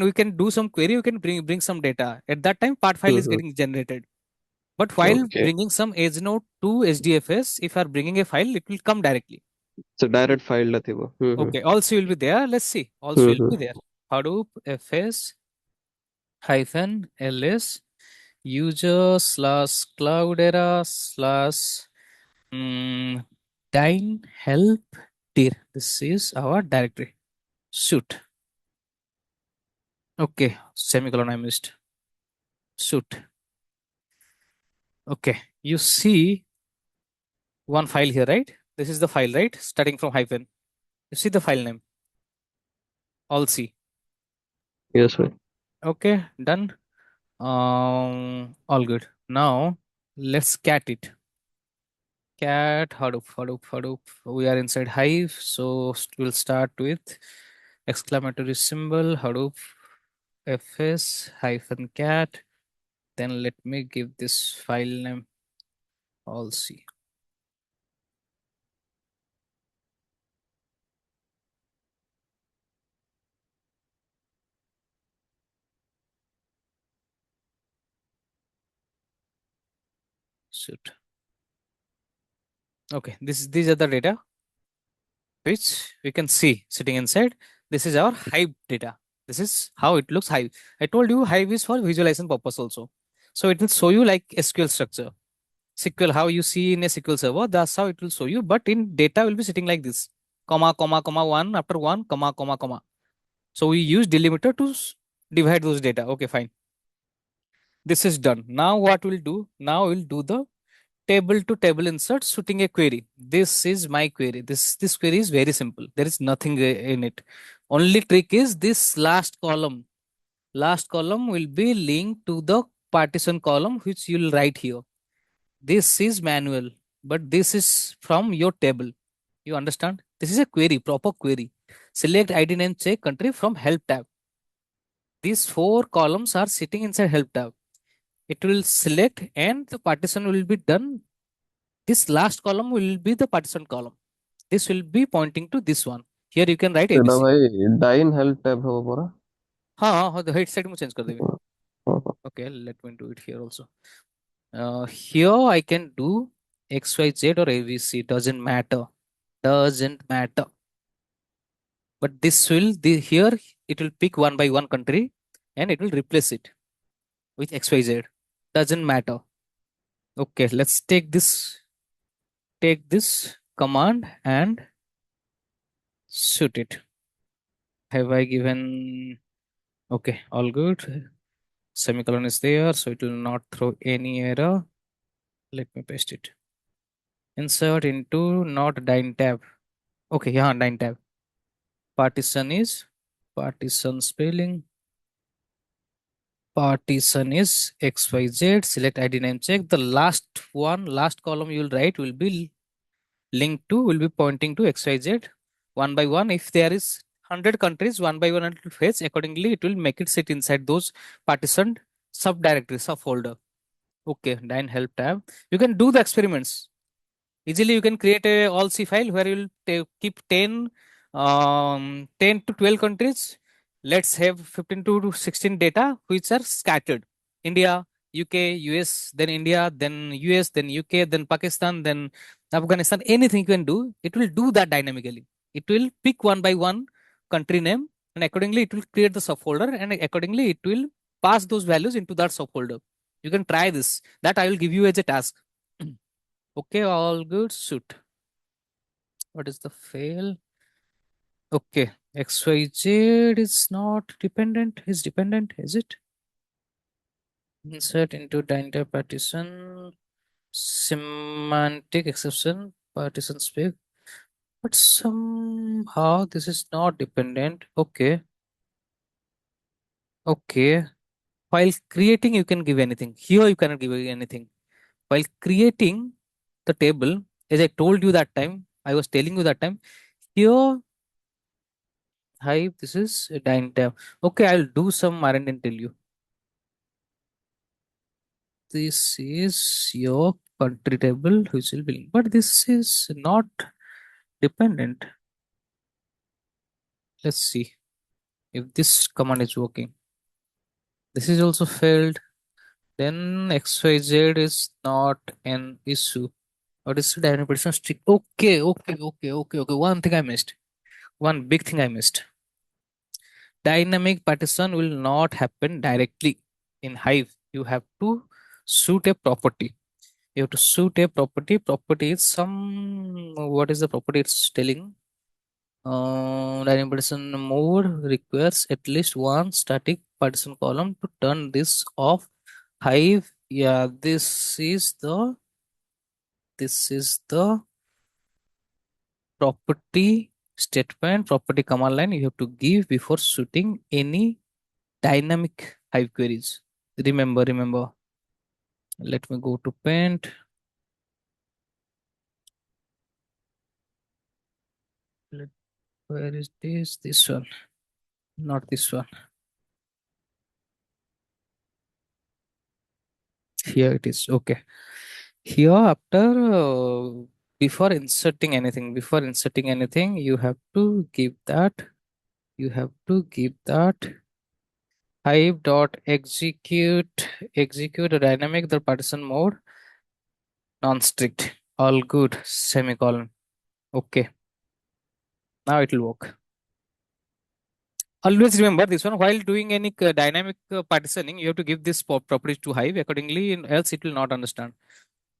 we can do some query. We can bring some data. At that time, part file is ହୁଁ। getting generated. But while okay. bringing some edge node to HDFS, if you are bringing a file, it will come directly. ସେ direct file ଟା ଥିବ। Okay, also will be there. Let's see. Also will ହୁଁ। be there. Hadoop fs hyphen ls user slash cloudera slash mm, dyn help dir. This is our directory. Shoot. Okay, semicolon I missed. Shoot. Okay, you see one file here, right? This is the file, right? Starting from hyphen. You see the file name. All C. Yes ଭାଇ। Okay, done. All good. Now let's cat it. Cat Hadoop, Hadoop, Hadoop. We are inside Hive, so we'll start with exclamatory symbol Hadoop fs hyphen cat. Then let me give this file name all C. Shoot. Okay, these are the data which we can see sitting inside. This is our Hive data. This is how it looks Hive. I told you Hive is for visualization purpose also. So it will show you like SQL structure. SQL, how you see in a SQL server, that's how it will show you. But in data will be sitting like this, comma, comma, comma, one after one, comma, comma, comma. So we use delimiter to divide those data. Okay, fine. This is done. Now what we'll do? Now we'll do the table to table insert suiting a query. This is my query. This query is very simple. There is nothing in it. Only trick is this last column. Last column will be linked to the partition column which you will write here. This is manual, but this is from your table. You understand? This is a query, proper query. Select ID name check country from help tab. These four columns are sitting inside help tab. It will select and the partition will be done. This last column will be the partition column. This will be pointing to this one. Here you can write ସେଟା ABC. ଭାଇ ଡାଇନ୍ help type ହବ ପରା। हाँ हाँ हाँ, the head side में change कर देंगे. ହଁ ହଁ। Okay, let me do it here also. Here I can do XYZ or ABC. Doesn't matter. Doesn't matter. But this will here it will pick one by one country and it will replace it with XYZ. Doesn't matter. Okay, let's take this command and shoot it. Have I given? Okay, all good. Semicolon is there, so it will not throw any error. Let me paste it. Insert into not dyn tab. Okay, yeah, dyn tab. Partition is partition spelling. Partition is XYZ. Select ID name check. The last one, last column you will write will be linked to, will be pointing to XYZ one by one. If there is 100 countries, one by one it will fetch. Accordingly, it will make it sit inside those partitioned subdirectories, subfolder. Okay, dyn help tab. You can do the experiments. Easily you can create a all C file where you will keep 10 to 12 countries. Let's have 15 to 16 data which are scattered. India, UK, US, then India, then US, then UK, then Pakistan, then Afghanistan. Anything you can do, it will do that dynamically. It will pick one by one country name and accordingly it will create the subfolder and accordingly it will pass those values into that subfolder. You can try this. That I will give you as a task. Okay, all good. Shoot. What is the fail? Okay. XYZ is not dependent. Is dependent, is it? Insert into dynamic partition. Semantic exception. Partition spec. But somehow this is not dependent. Okay. Okay. While creating, you can give anything. Here, you cannot give anything. While creating the table, as I told you that time, I was telling you that time, here, Hive, this is a dine tab. Okay, I'll do some R and tell you. This is your country table, which will be, but this is not dependent. Let's see if this command is working. This is also failed. Then XYZ is not an issue. What is the dynamic partition strict? Okay. One thing I missed. One big thing I missed. Dynamic partition will not happen directly in Hive. You have to suit a property. You have to suit a property. Property is some. What is the property it's telling? Dynamic partition mode requires at least one static partition column to turn this off. Hive. Yeah, this is the property statement, property command line you have to give before shooting any dynamic Hive queries. Remember. Let me go to paint. Let- Where is this? This one, not this one. Here it is. Okay. Here after before inserting anything, you have to give that. You have to give that Hive dot execute a dynamic the partition mode non-strict. All good. Semicolon. Okay. Now it will work. Always remember this one while doing any dynamic partitioning, you have to give this properties to Hive accordingly, else it will not understand.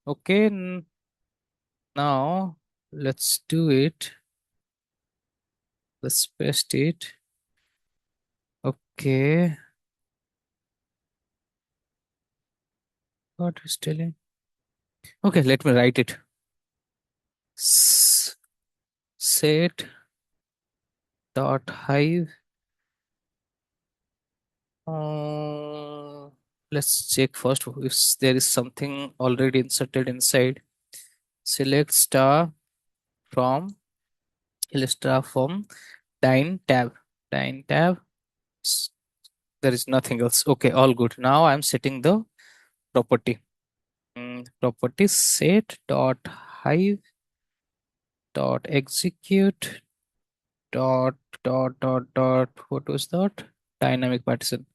Okay. Now let's do it. Let's paste it. Okay. What is telling? Okay, let me write it. S- Set dot Hive. Uh, let's check first if there is something already inserted inside. Select star from Illustra from Dine tab. Dine tab. S- There is nothing else. Okay, all good. Now I'm setting the property. Property set dot hive dot execute dot. What was that? Dynamic partition.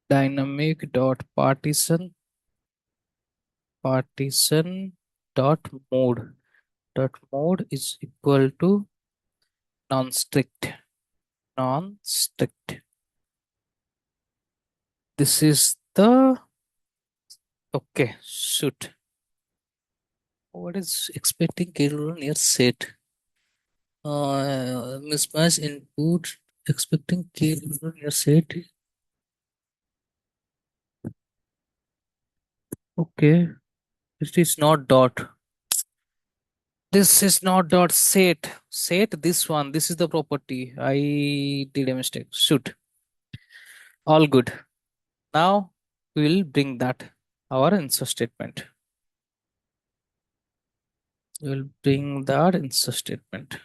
Dynamic dot partition dot mode. Dot mode is equal to non-strict. Non-strict. This is the okay. Shoot. What is expecting Kerala near set? Mismatch input expecting Kerala near set. Okay, it is not dot. This is not dot set. Set this one. This is the property. I did a mistake. Shoot. All good. Now we will bring that our insert statement. We will bring that insert statement.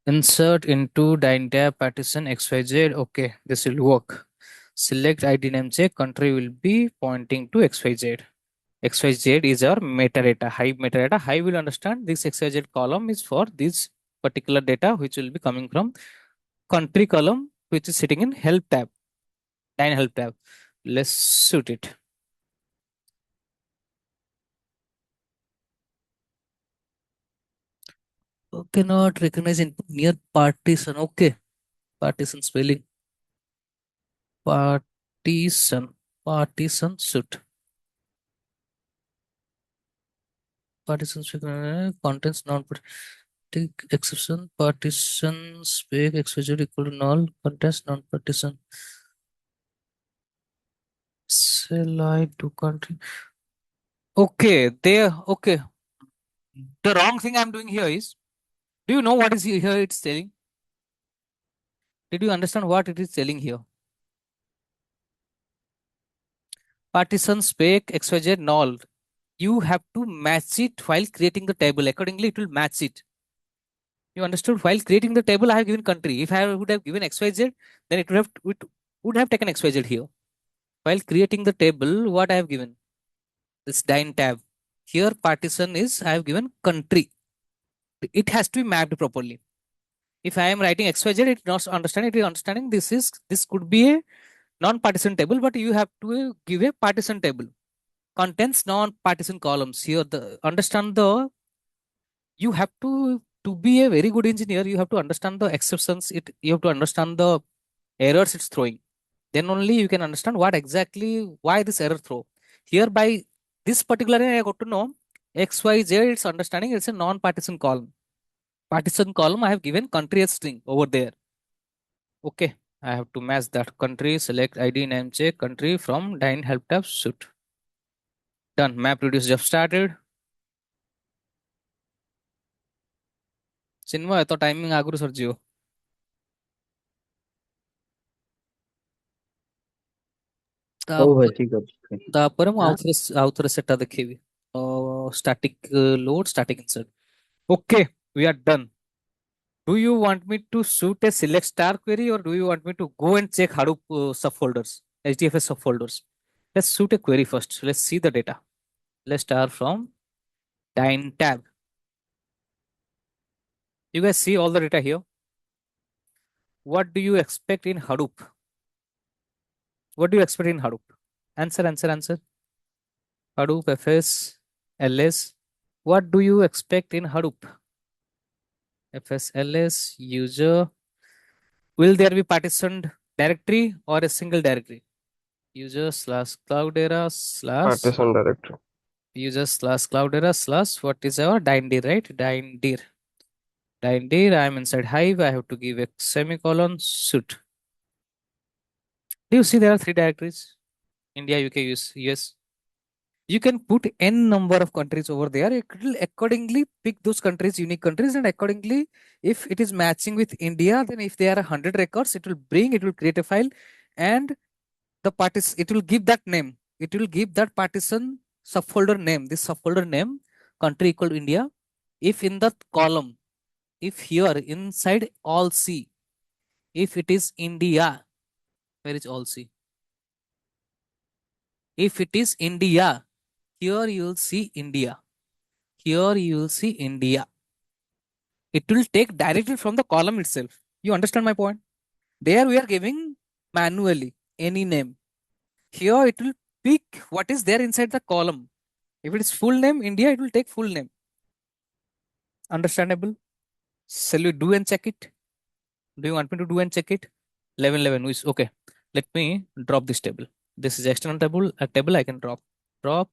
Insert into tab partition XYZ. Okay, this will work. Select ID name check. Country will be pointing to XYZ. XYZ is our metadata, Hive metadata. Hive will understand this XYZ column is for this particular data which will be coming from country column which is sitting in help tab, help tab. Let's suit it. Okay, not recognize input near partition. Okay, partition spelling. Partition. Partition suit. Partition suit, contents non take exception. Partition spec exposure equal to null. Contents non partition. Shall I do country? Okay, there. Okay. The wrong thing I'm doing here is, do you know what is here it's telling? Did you understand what it is telling here? Partition spec xyz null. You have to match it while creating the table. Accordingly, it will match it. You understood? While creating the table, I have given country. If I would have given xyz, then it would have taken xyz here. While creating the table, what I have given? This dine tab. Here partition is I have given country. It has to be mapped properly. If I am writing xyz, it not understanding. It is understanding this could be a non-partition table, but you have to give a partition table. Contains non-partition columns. Here the understand the you have to be a very good engineer. You have to understand the exceptions. You have to understand the errors it's throwing. Then only you can understand what exactly why this error throw. Here by this particular I got to know XYZ. It's understanding it's a non-partition column. Partition column I have given country as string over there. Okay, I have to match that country. Select ID name check country from dine help tab suit. Done. Map reduce just started. Chinmay ତ timing ଆଗରୁ ସରିଯିବ। ହଉ ଭାଇ ତାପରେ ଠିକ ଅଛି। ତାପରେ ମୁଁ ଆଁ ଆଉଥରେ ସେଟା ଦେଖେଇବି। static load static insert. Okay, we are done. Do you want me to shoot a select star query or do you want me to go and check Hadoop subfolders, HDFS subfolders? Let's shoot a query first. Let's see the data. Let's start from Dyn tab. You guys see all the data here. What do you expect in Hadoop? What do you expect in Hadoop? Answer, answer, answer. Hadoop, FS, LS. What do you expect in Hadoop? FS, LS, user. Will there be partitioned directory or a single directory? User slash cloudera slash partition directory. user slash cloudera slash what is our dindir, right? Dindir. Dindir, I'm inside Hive. I have to give a semicolon suit. Do you see there are three directories? India, UK, US. You can put n number of countries over there. It will accordingly pick those countries, unique countries, and accordingly, if it is matching with India, then if there are 100 records, it will create a file, and the partition it will give that name. It will give that partition subfolder name. This subfolder name, country equal to India. If in the column, if here inside all C, if it is India, where is all C? If it is India, here you will see India. Here you will see India. It will take directly from the column itself. You understand my point? There we are giving manually any name. Here it will pick what is there inside the column. If it is full name India, it will take full name. Understandable? Shall we do and check it? Do you want me to do and check it? 1111 is okay. Let me drop this table. This is external table. A table I can drop. Drop.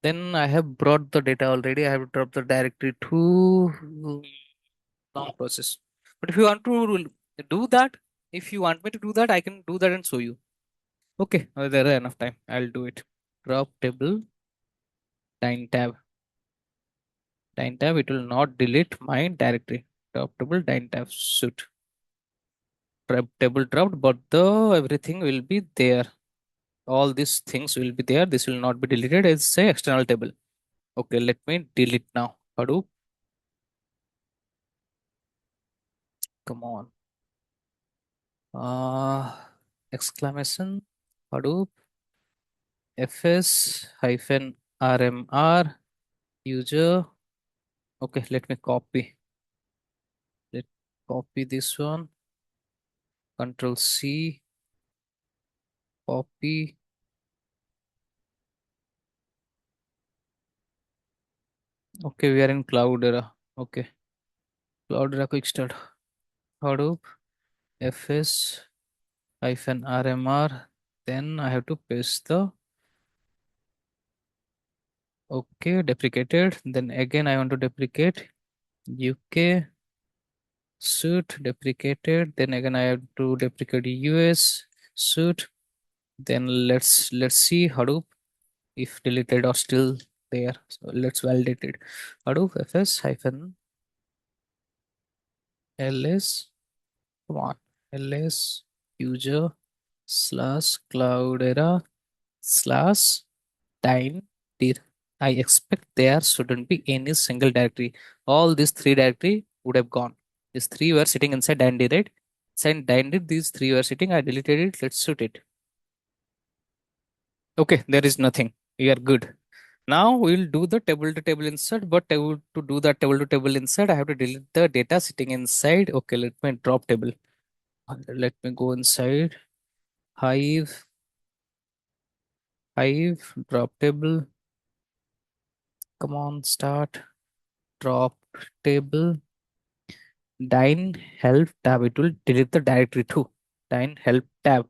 Then I have brought the data already. I have dropped the directory to long process. But if you want to do that, if you want me to do that, I can do that and show you. Okay, there is enough time. I'll do it. Drop table, dyn tab. Dyn tab, it will not delete my directory. Drop table, dyn tab, shoot. Drop table dropped, but the everything will be there. All these things will be there. This will not be deleted as say external table. Okay, let me delete now. Hadoop. Come on. Exclamation. Hadoop. fs hyphen rmr user. Okay, let me copy. Let copy this one. Control C. Copy. Okay, we are in Cloudera. Okay, Cloudera quick start. Hadoop fs hyphen rmr Then I have to paste the okay deprecated. Then again I want to deprecate UK suit deprecated. Then again I have to deprecate US suit. Then let's see Hadoop if deleted or still there. So let's validate it. Hadoop fs hyphen ls, come on, ls user slash cloudera slash dine dir. I expect there shouldn't be any single directory. All these three directory would have gone. These three were sitting inside dandy, right? Inside dandy, these three were sitting. I deleted it. Let's shoot it. Okay, there is nothing. We are good. Now we'll do the table to table insert, but to do the table to table insert, I have to delete the data sitting inside. Okay, let me drop table. Let me go inside Hive, Hive, drop table. Come on, start, drop table. Dine help tab. It will delete the directory too. Dine help tab.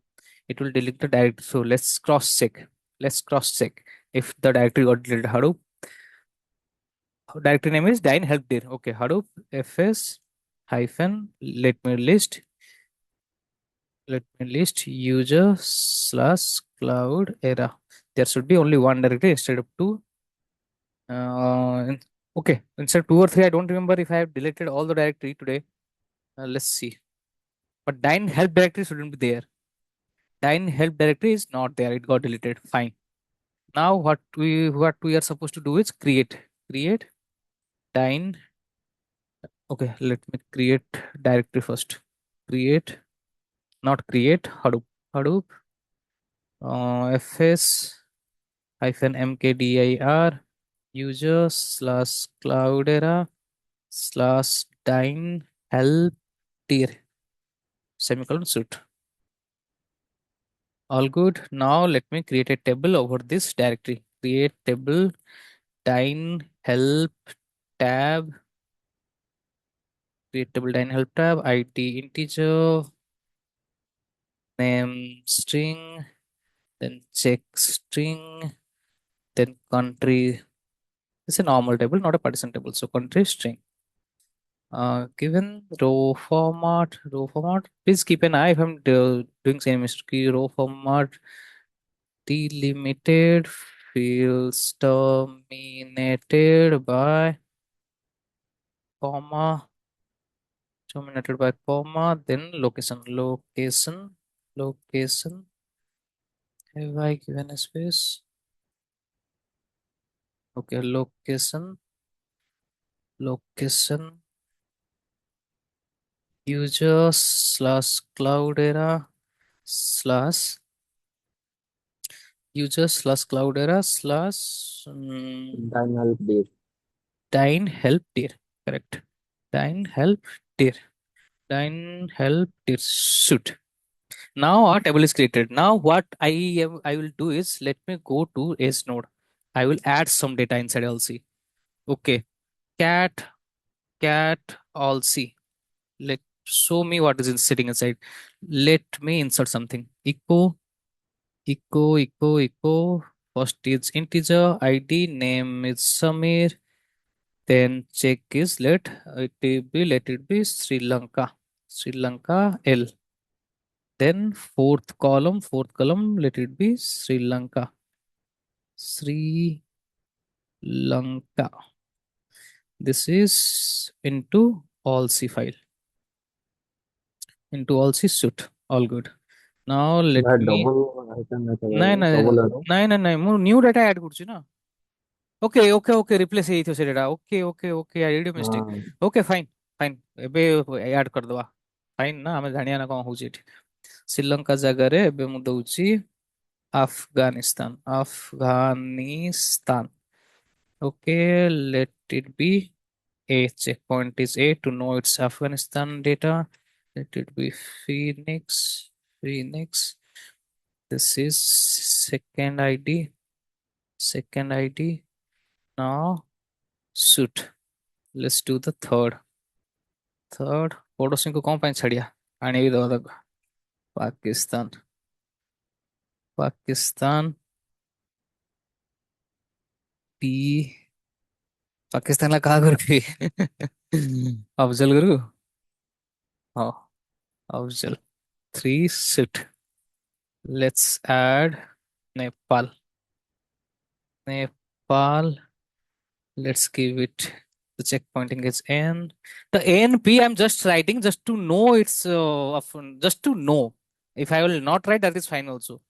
It will delete the directory. So let's cross check. Let's cross check if the directory got deleted. Hadoop directory name is dine help dir. Okay, Hadoop fs hyphen let me list user slash cloud era. There should be only one directory instead of two. Okay, instead of two or three, I don't remember if I have deleted all the directory today. Let's see. But dine help directory shouldn't be there. Dine help directory is not there. It got deleted. Fine. Now what we are supposed to do is create dine. Okay, let me create directory first. Create, not create Hadoop fs hyphen mkdir user slash cloudera slash dine help tier semicolon suit. All good. Now let me create a table over this directory. Create table dine help tab. Create table dine help tab. ID integer. Name string. Then check string. Then country. It's a normal table, not a partition table. So country string. Given row format. Please keep an eye if I'm doing same mistake. Row format delimited fields terminated by comma, terminated by comma, then location. Have I given a space? Okay, location, user slash cloudera slash cloudera slash Dine help dir. dine help dear. Correct. Dine help dear. Dine help dear. Shoot. Now our table is created. Now what I will do is let me go to S node. I will add some data inside LC. Okay. Cat cat all C. Let show me what is sitting inside. Let me insert something. Echo. First is integer. ID name is Samir. Then check is let it be Sri Lanka. Sri Lanka L. Then fourth column, let it be Sri Lanka. Sri Lanka. This is into all C file, into all C suit. All good. Now let भाई me double item है तो ନାଇଁ ନାଇଁ double arrow. ନାଇଁ ନାଇଁ ନାଇଁ ମୁଁ new data add କରୁଛି ନା ଓକେ ରିପ୍ଲେସ୍ ହେଇଯାଇଥିବ ସେ data okay I did mistake हाँ ଓକେ ଫାଇନ୍ ଏବେ ଆଡ୍ କରିଦବା ଫାଇନ୍ ନା ଆମେ ଜାଣିବା ନା କଣ ହଉଛି ଏଠି ଶ୍ରୀଲଙ୍କା ଜାଗାରେ ଏବେ ମୁଁ ଦଉଛି Afghanistan. Okay, let it be A. Checkpoint is A to know it's Afghanistan data. Let it be Phoenix. This is second ID. Now suit. Let's do the third पड़ोसी को कौन पाइन छड़िया आने भी दो तक पाकिस्तान Pakistan P पाकिस्तानला का करू की अफजल करू हो Afzal 3 sit. Let's add Nepal. Nepal. Let's give it the checkpointing is N. The NP I'm just writing just to know it's just to know. If I will not write, that is fine also.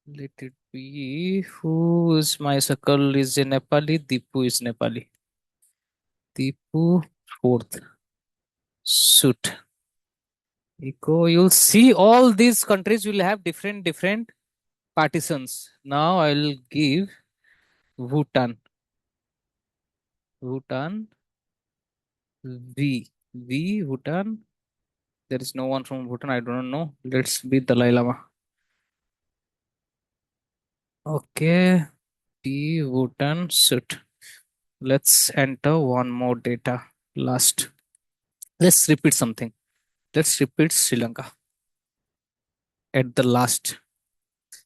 Let it be. Who is my circle? Is a Nepali. Dipu is Nepali. Dipu fourth. Suit. Eco. You'll see all these countries will have different partitions. Now I'll give Bhutan. Bhutan. V. V. Bhutan. There is no one from Bhutan. I don't know. Let's be Dalai Lama. Okay. P. Bhutan. Suit. Let's enter one more data. Last. Let's repeat something. Let's repeat Sri Lanka at the last.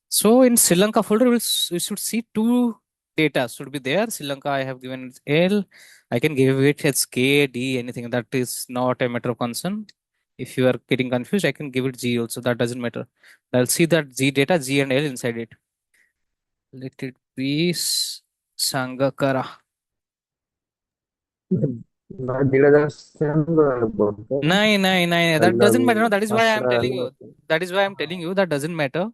So in Sri Lanka folder, we should see two data should be there. Sri Lanka, I have given it L. I can give it as K, D, anything. That is not a matter of concern. If you are getting confused, I can give it G also. That doesn't matter. I'll see that G data, G and L inside it. Let it be Sangakara. भाई धीरे धीरे same बोलते हैं Nine, nine, nine. That doesn't matter. No, मतलब that is why I'm अठारह telling you. That is why I'm telling you that doesn't matter.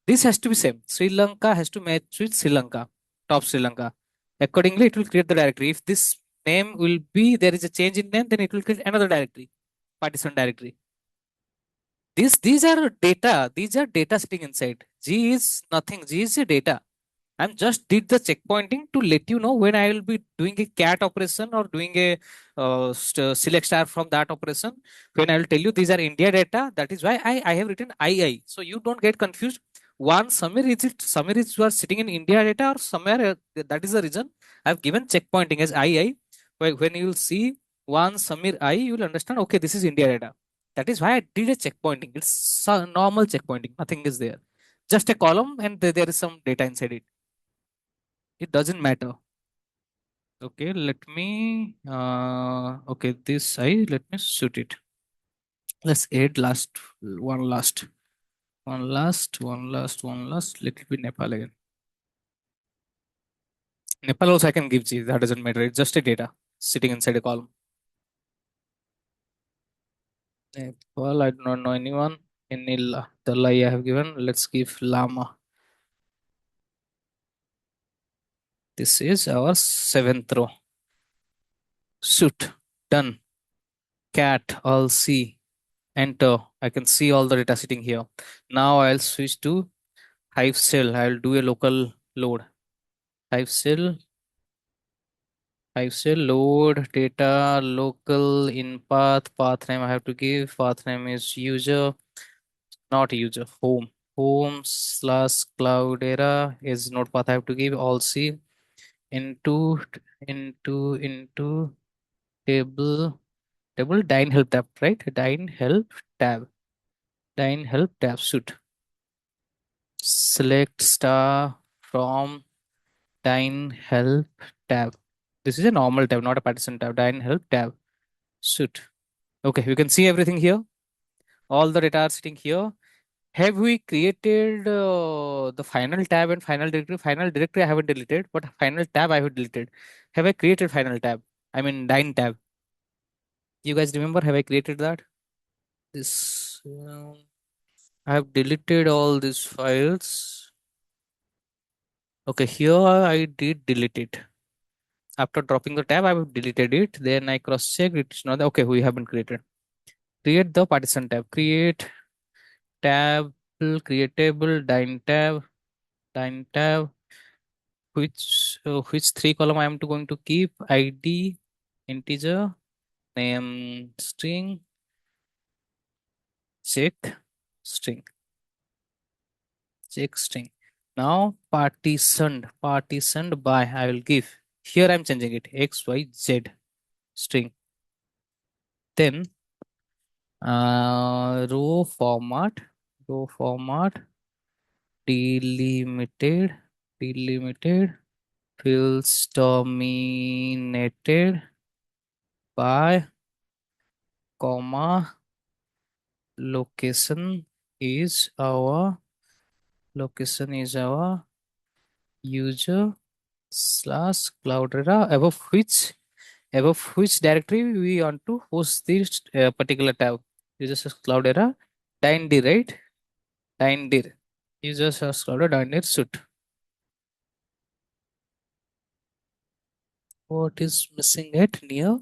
This has to be same. Sri Lanka has to match with Sri Lanka, top Sri Lanka. Accordingly, it will create the directory. If this name will be, there is a change in name, then it will create another directory, partition directory. These are data. These are data sitting inside. G is nothing. G is a data. I'm just did the checkpointing to let you know when I will be doing a cat operation or doing a select star from that operation. When I will tell you these are India data, that is why I have written II. So you don't get confused. One Samir is it Samir is you are sitting in India data or somewhere that is the reason I've given checkpointing as II. When you will see one Samir I, you will understand okay, this is India data. That is why I did a checkpointing. It's a normal checkpointing, nothing is there. Just a column and there is some data inside it. It doesn't matter. Okay, let me okay, this I let me shoot it. Let's add one last. Let it be Nepal again. Nepal also I can give G, that doesn't matter. It's just a data sitting inside a column. Nepal, I do not know anyone. The lie I have given. Let's give Lama. This is our seventh row. Shoot. Done. Cat, all C. Enter. I can see all the data sitting here. Now I'll switch to Hive cell. I'll do a local load. Hive cell. Hive cell load data local in path name I have to give. Path name is user, not user, home slash cloudera is node path I have to give. All C into table dine help tab, right? Dine help tab shoot. Select star from Dine help tab. This is a normal tab, not a partition tab. Dine help tab. Shoot. Okay, you can see everything here. All the data are sitting here. Have we created the final tab and final directory? Final directory I haven't deleted, but final tab I have deleted. Have I created final tab? I mean Dine tab. You guys remember? Have I created that? This I have deleted all these files. Okay, here I did delete it. After dropping the tab, I have deleted it. Then I cross checked. It's not okay. We haven't created. Create the partition tab. Create tab. Creatable dine tab. Which three column I am to going to keep? ID, integer, name, string, check, string, check string. Now partitioned by I will give. Here I'm changing it x y z string. Then row format delimited, delimited fields dominated by comma location is our user slash cloudera above which directory we want to host this particular tab. User slash cloudera dindir, right? Dindir. User slash cloudera dindir suit. What is missing at near?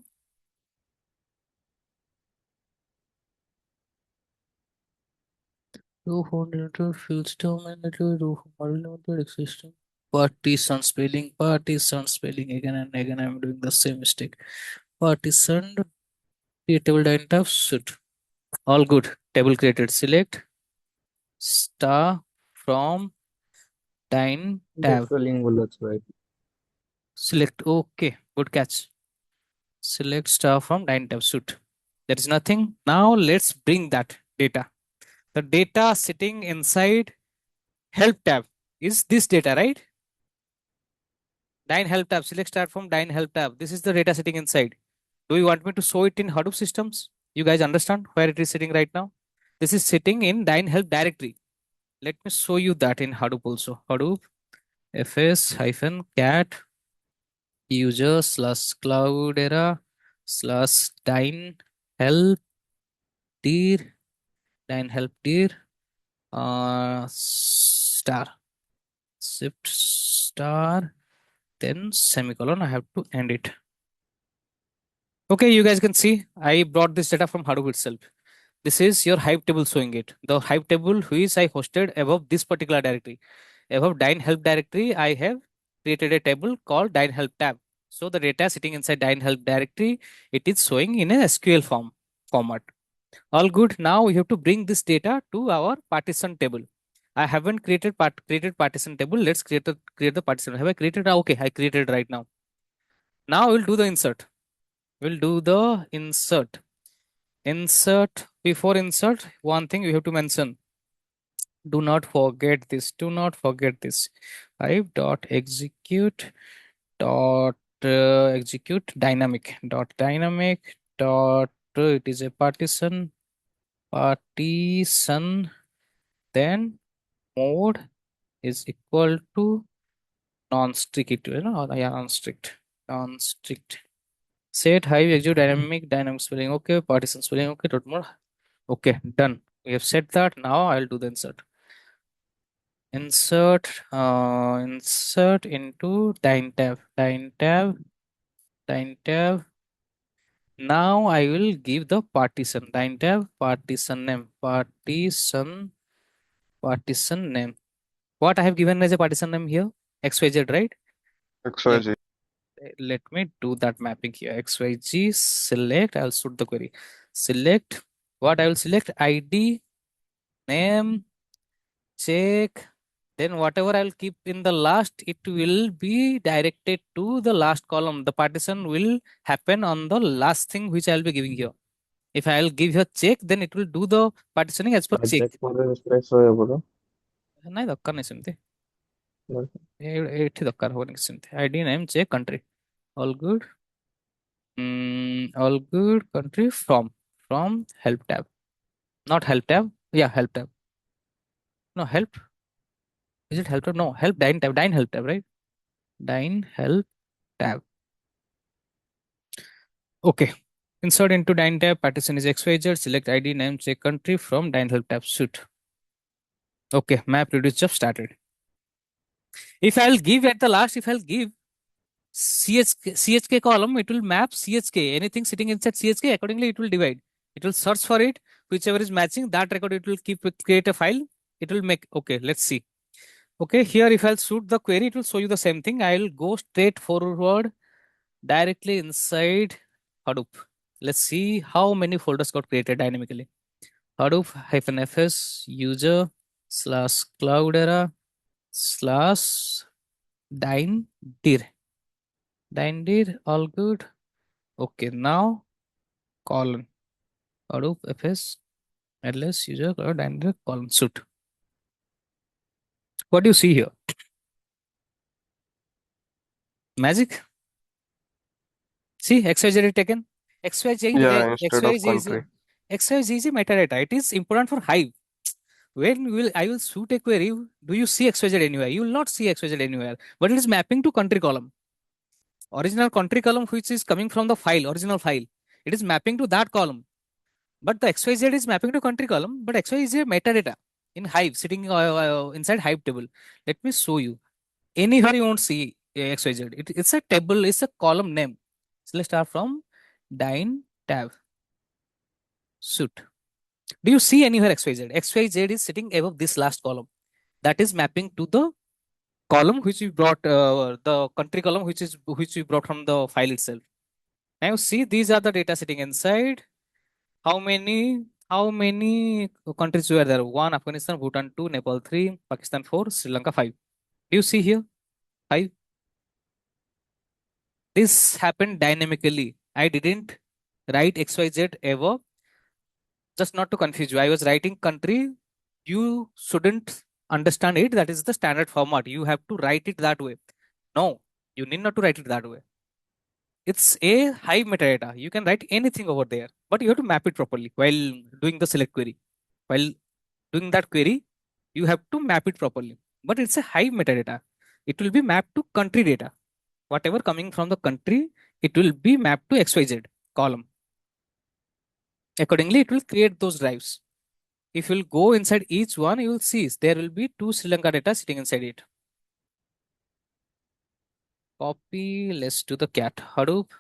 Row fundamental fields dominated row fundamental existing. Partition spelling again and again. I'm doing the same mistake. Partition creatable line tab should. All good. Table created. Select star from dine The tab. spelling bullets, right? Select. Okay. Good catch. Select star from dine tab should. There is nothing. Now let's bring that data. The data sitting inside help tab is this data, right? Dine help tab. Select start from dine help tab. This is the data sitting inside. Do you want me to show it in Hadoop systems? You guys understand where it is sitting right now? This is sitting in dine help directory. Let me show you that in Hadoop also. Hadoop fs hyphen cat user slash cloudera slash help dir dine help dir star shift star then semicolon. I have to end it. Okay, you guys can see I brought this data from Hadoop itself. This is your Hive table showing it. The Hive table which I hosted above this particular directory. Above Dyn help directory, I have created a table called Dyn help tab. So the data sitting inside Dyn help directory, it is showing in a SQL format. All good. Now we have to bring this data to our partition table. I haven't created partition table. Let's create the partition. Have I created? Okay, I created right now. Now we'll do the insert. We'll do the insert. Before insert, one thing we have to mention. Do not forget this. Do not forget this. Hive dot execute dot execute dynamic dot it is a partition then mode is equal to non-strict, yeah, non-strict set Hive execute dynamic spelling okay, partition spelling okay, dot mode okay, done. We have set that. Now I'll do the insert into dine tab. Now I will give the partition dine tab partition name. What I have given as a partition name here? XYZ, right? Yeah. XYZ. Let me do that mapping here. XYZ select. I'll shoot the query. Select what I will select ID name check, then whatever I'll keep in the last, it will be directed to the last column. The partition will happen on the last thing which I'll be giving here. If I'll give here check, then it will do the partitioning as per I check. check for the space over. ନାଇଁ ଦରକାର ନାହିଁ ସେମିତି ଏଠି ଦରକାର ହବନି ସେମିତି ID name check country all good. All good country from help tab, not help tab, yeah, help tab, no help, is it help tab, no help dine help tab, right? Dine help tab. Okay. Insert into Dyn tab. Partition is XYZ. Select ID, name, check country from Dyn help tab. Suit. Okay. Map reduce just started. If I'll give at the last, if I'll give CHK column, it will map CHK. Anything sitting inside CHK, accordingly, it will divide. It will search for it. Whichever is matching, that record it will create a file. It will make. Okay. Let's see. Okay. Here, if I'll shoot the query, it will show you the same thing. I'll go straight forward directly inside Hadoop. Let's see how many folders got created dynamically. Hadoop -fs user slash cloudera slash dir. All good. Okay, now colon Hadoop fs ls user cloud dir colon suit. What do you see here? Magic? See, XYZ is taken. XYZ, Yeah, instead of XYZ, country. XYZ is metadata. It is important for Hive. When will I will shoot a query? Do you see XYZ anywhere? You will not see XYZ anywhere. But it is mapping to country column. Original country column, which is coming from the file, original file. It is mapping to that column. But the XYZ is mapping to country column. But XYZ is metadata in Hive, sitting inside Hive table. Let me show you. Anywhere you won't see XYZ. It's a table, it's a column name. So let's start from Dyn tab. Shoot. Do you see anywhere XYZ? XYZ is sitting above this last column. That is mapping to the column which we brought, the country column which we brought from the file itself. Now see, these are the data sitting inside. How many countries were there? 1, Afghanistan, Bhutan 2, Nepal 3, Pakistan 4, Sri Lanka 5. Do you see here? 5. This happened dynamically. I didn't write XYZ ever, just not to confuse you. I was writing country. You shouldn't understand it. That is the standard format. You have to write it that way. No, you need not to write it that way. It's a Hive metadata. You can write anything over there, but you have to map it properly while doing the select query. While doing that query, you have to map it properly. But it's a Hive metadata. It will be mapped to country data. Whatever coming from the country, it will be mapped to XYZ column. Accordingly, it will create those drives. If you'll go inside each one, you will see there will be 2 Sri Lanka data sitting inside it. Copy, let's do the cat. Hadoop,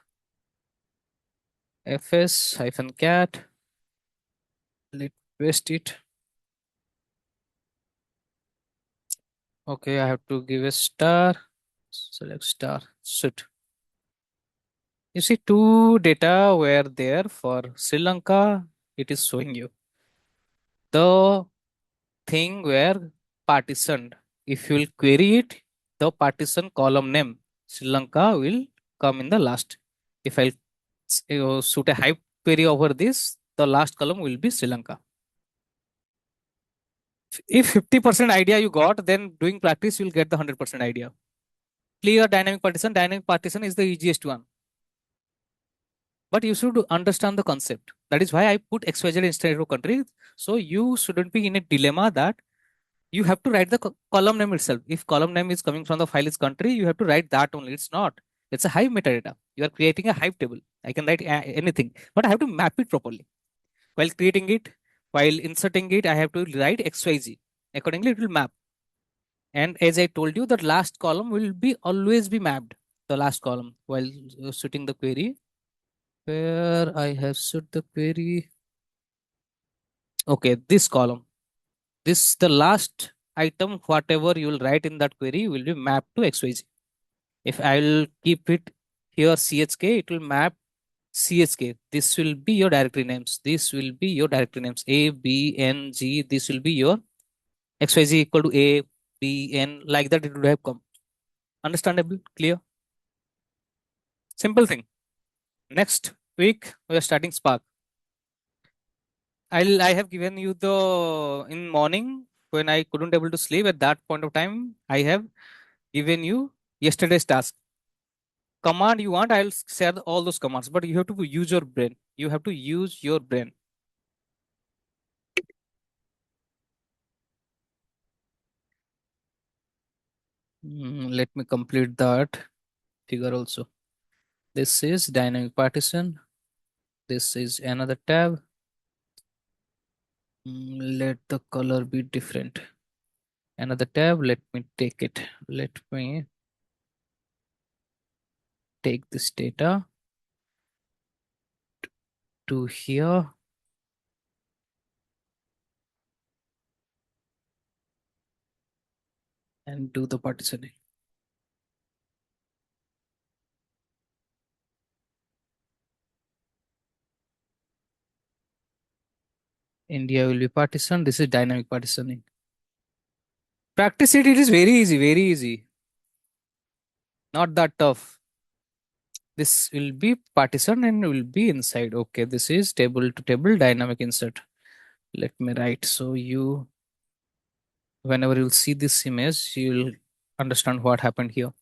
fs-cat. Let's paste it. Okay, I have to give a star. Select star. Shoot. You see, 2 data were there for Sri Lanka. It is showing you. The thing were partitioned. If you will query it, the partition column name Sri Lanka will come in the last. If I'll shoot a Hive query over this, the last column will be Sri Lanka. If 50% idea you got, then doing practice, you'll get the 100% idea. Clear dynamic partition. Dynamic partition is the easiest one. But you should understand the concept. That is why I put XYZ instead of country. So you shouldn't be in a dilemma that you have to write the column name itself. If column name is coming from the file is country, you have to write that only. It's not. It's a Hive metadata. You are creating a Hive table. I can write anything, but I have to map it properly. While creating it, while inserting it, I have to write XYZ. Accordingly, it will map. And as I told you, that last column will be always be mapped. The last column while shooting the query. Where I have shoot the query. Okay, this column. This the last item, whatever you will write in that query will be mapped to XYZ. If I will keep it here CHK, it will map CHK. This will be your directory names. This will be your directory names. A, B, N, G. This will be your XYZ equal to A, B, N. Like that it would have come. Understandable? Clear? Simple thing. Next week we are starting Spark. I have given you the in morning when I couldn't able to sleep at that point of time. I have given you yesterday's task. Command you want, I'll share all those commands, but you have to use your brain. You have to use your brain. Let me complete that figure also. This is dynamic partition. This is another tab. Let the color be different. Another tab. Let me take it. Let me take this data to here. And do the partitioning. India will be partitioned. This is dynamic partitioning. Practice it. It is very easy. Very easy. Not that tough. This will be partition and will be inside. Okay, this is table to table dynamic insert. Let me write. So you Whenever you'll see this image, you'll understand what happened here.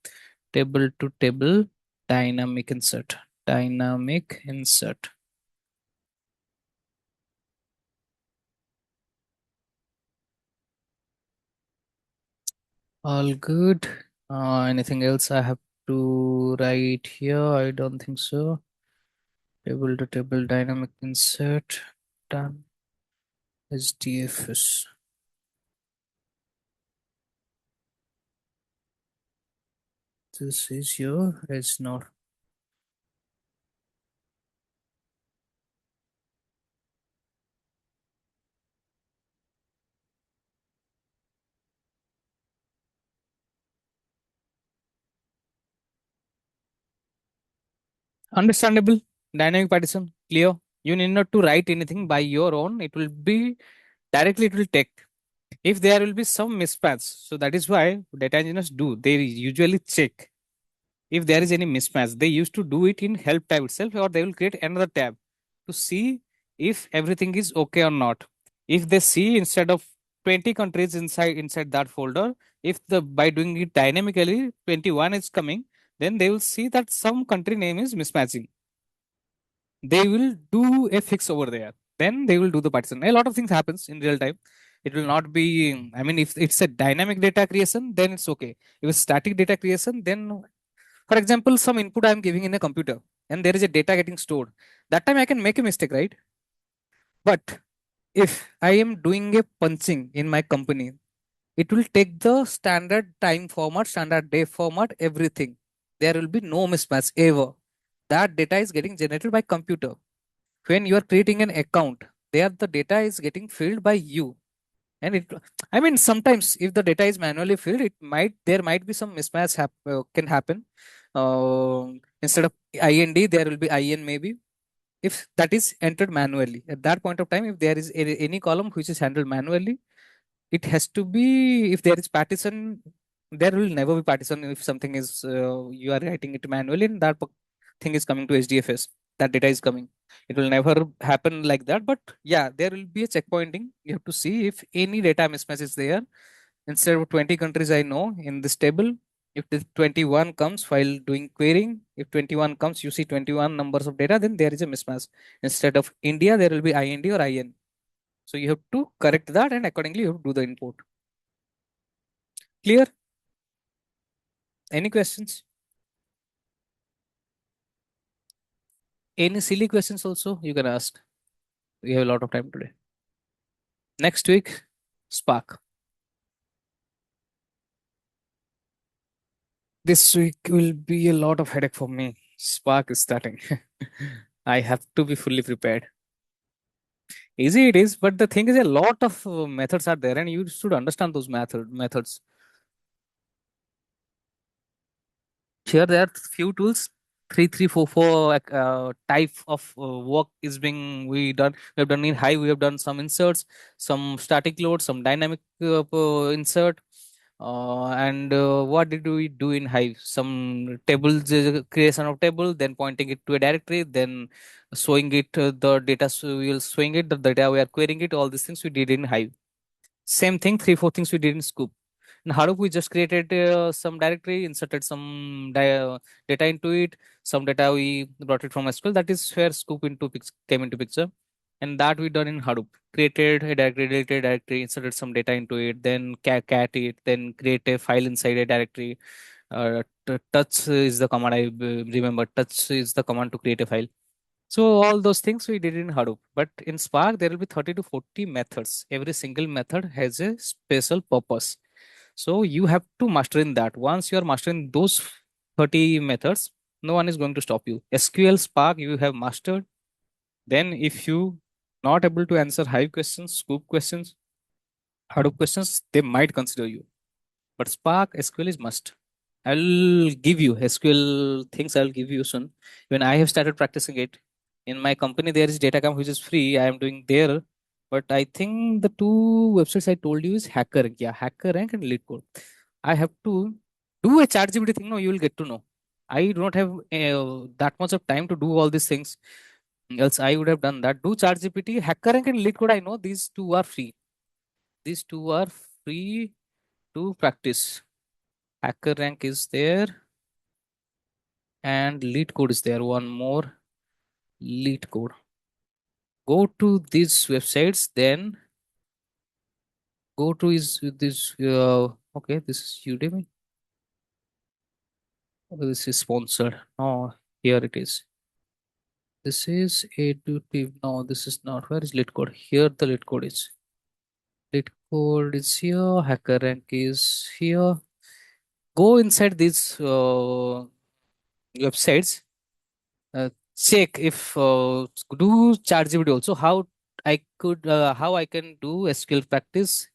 Table to table, dynamic insert, dynamic insert. All good. Anything else I have to write here? I don't think so. Table to table, dynamic insert, done. SDFS. This is your edge node. Understandable. Dynamic partition, clear. You need not to write anything by your own. It will be directly, it will take. If there will be some mismatch, so that is why data engineers do. They usually check if there is any mismatch. They used to do it in help tab itself, or they will create another tab to see if everything is okay or not. If they see instead of 20 countries inside that folder, if the by doing it dynamically 21 is coming, then they will see that some country name is mismatching. They will do a fix over there, then they will do the partition. A lot of things happens in real time. It will not be, I mean, if it's a dynamic data creation, then it's okay. If it's static data creation, then for example, some input I'm giving in a computer and there is a data getting stored, that time I can make a mistake, right? But if I am doing a punching in my company, it will take the standard time format, standard day format, everything. There will be no mismatch ever. That data is getting generated by computer. When you are creating an account, there the data is getting filled by you. And it, I mean, sometimes if the data is manually filled, it might, there might be some mismatch can happen. Instead of ind, there will be in maybe. If that is entered manually at that point of time, if there is any column which is handled manually, it has to be. If there is partition, there will never be partition. If something is you are writing it manually and that thing is coming to hdfs, that data is coming, it will never happen like that. But yeah, there will be a checkpointing. You have to see if any data mismatch is there. Instead of 20 countries I know in this table, if the 21 comes while doing querying, if 21 comes, you see 21 numbers of data, then there is a mismatch. Instead of india, there will be ind or in. So you have to correct that and accordingly you have to do the input. Clear? Any questions? Any silly questions also you can ask. We have a lot of time today. Next week, Spark. This week will be a lot of headache for me. Spark is starting. I have to be fully prepared. Easy it is, but the thing is a lot of methods are there and you should understand those methods. Here there are few tools, 3344 type of work is being we done. We have done in Hive. We have done some inserts, some static load, some dynamic insert. And what did we do in Hive? Some tables, creation of table, then pointing it to a directory, then showing it the data. So we will showing it the data we are querying it. All these things we did in Hive. Same thing, three, four things we did in Scoop. In Hadoop, we just created some directory, inserted some data into it. Some data we brought it from SQL. That is where Scoop came into picture. And that we done in Hadoop. Created a directory, deleted a directory, inserted some data into it, then cat it, then create a file inside a directory. Touch is the command I remember. Touch is the command to create a file. So all those things we did in Hadoop, but in Spark there will be 30 to 40 methods. Every single method has a special purpose. So you have to master in that. Once you are mastering those 30 methods, no one is going to stop you. SQL Spark you have mastered. Then if you not able to answer Hive questions, Scoop questions, Hadoop questions, they might consider you. But Spark SQL is must. I'll give you SQL things. I'll give you soon. When I have started practicing it in my company, there is Datacam which is free. I am doing there, but I think the two websites I told you is HackerRank. Yeah, HackerRank and LeetCode. I have to do a ChatGPT thing. No, you will get to know. I do not have that much of time to do all these things. Else I would have done that. Do ChatGPT, HackerRank and LeetCode. I know these two are free. These two are free to practice. Hacker rank is there and lead code is there. One more lead code. Go to these websites, then go to is this. Okay, this is Udemy. This is sponsored. Oh, here it is. This is educative. No, this is not. Where is lead code? Here the lead code is. Lead code is here. Hacker rank is here. Go inside these websites. Check if do ChatGPT also how I can do SQL practice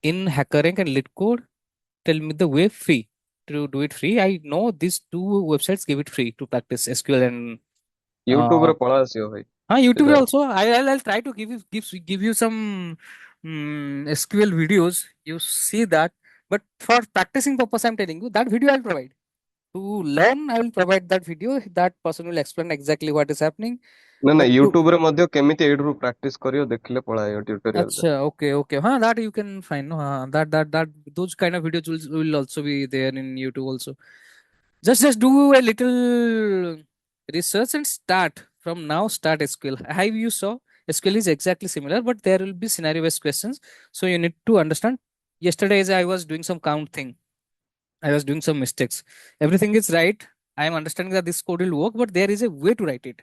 in HackerRank and LeetCode. Tell me the way free to do it free. I know these two websites give it free to practice SQL and YouTube uh, ରେ ପଳା ଆସିବ ଭାଇ YouTube ସିଧା। also. I'll try to give you some SQL videos. You see that, but for practicing purpose, I'm telling you that video I'll provide. To learn, I will provide that video. That person will explain exactly what is happening. ନା ନା But to YouTube ରେ ମଧ୍ୟ କେମିତି ଏଇଠୁ practice କରିବ ଦେଖିଲେ ପଳାଏ tutorial ରେ। Acha, okay. Huh, that you can find. No, that those kind of videos will also be there in YouTube also. Just do a little research and start from now. Start SQL. Hive you saw SQL is exactly similar, but there will be scenario based questions. So you need to understand. Yesterday, as I was doing some count thing, I was doing some mistakes. Everything is right. I am understanding that this code will work, but there is a way to write it.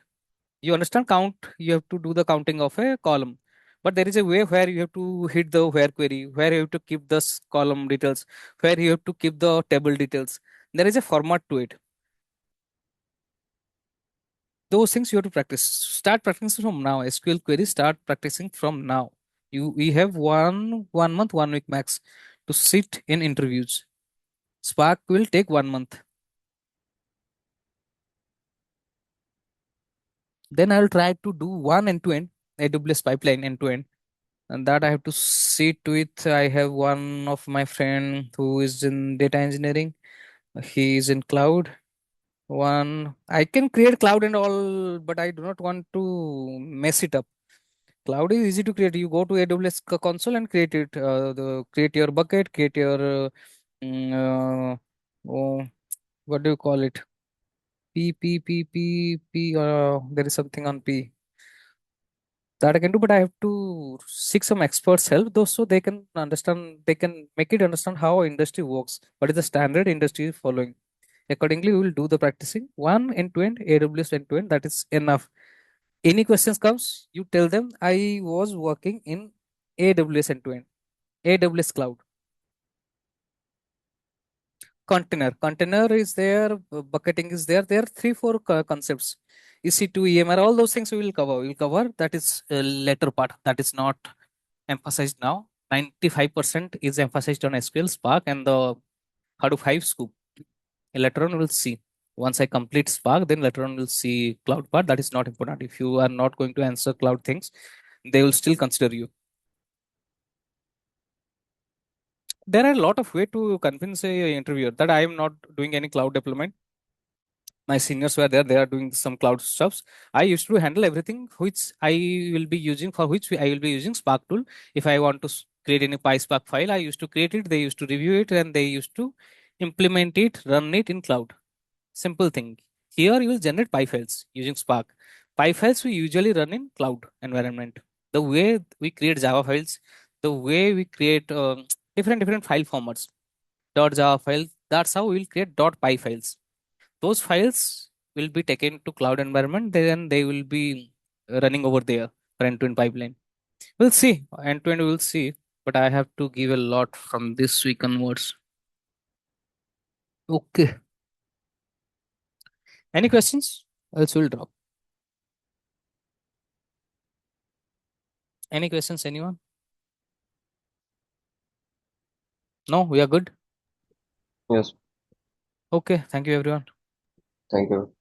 You understand count, you have to do the counting of a column, but there is a way where you have to hit the where query, where you have to keep the column details, where you have to keep the table details. There is a format to it. Those things you have to practice. Start practicing from now. SQL queries, start practicing from now. We have one month, 1 week max to sit in interviews. Spark will take 1 month. Then I'll try to do one end to end AWS pipeline end to end, and that I have to sit with. I have one of my friend who is in data engineering. He is in cloud. One I can create cloud and all, but I do not want to mess it up. Cloud is easy to create. You go to AWS console and create it. Create your bucket, create your mm, uh, oh, what do you call it? P. There is something on P that I can do, but I have to seek some experts' help, though, so they can understand, they can make it understand how industry works. What is the standard industry is following? Accordingly, we will do the practicing. One end to end, AWS end to end. That is enough. Any questions comes, you tell them I was working in AWS end to end, AWS cloud. Container is there, bucketing is there. There are three, four concepts. EC2, EMR, all those things we will cover. We will cover. That is later part. That is not emphasized now. 95% is emphasized on SQL, Spark, and the Hadoop Hive scoop. Later on, we'll see. Once I complete Spark, then later on we'll see cloud part. That is not important. If you are not going to answer cloud things, they will still consider you. There are a lot of way to convince a interviewer that I am not doing any cloud deployment. My seniors were there, they are doing some cloud stuffs. I used to handle everything which I will be using, for which I will be using Spark tool. If I want to create any PySpark file, I used to create it, they used to review it, and they used to implement it, run it in cloud. Simple thing. Here you will generate py files using Spark. Py files we usually run in cloud environment. The way we create Java files, the way we create different file formats, dot Java file, that's how we will create dot py files. Those files will be taken to cloud environment, then they will be running over there for end-to-end pipeline. We'll see end-to-end, we'll see, but I have to give a lot from this week onwards. Okay, any questions? Else we'll drop. Any questions, anyone? No, we are good. Yes, Okay, thank you everyone. thank you.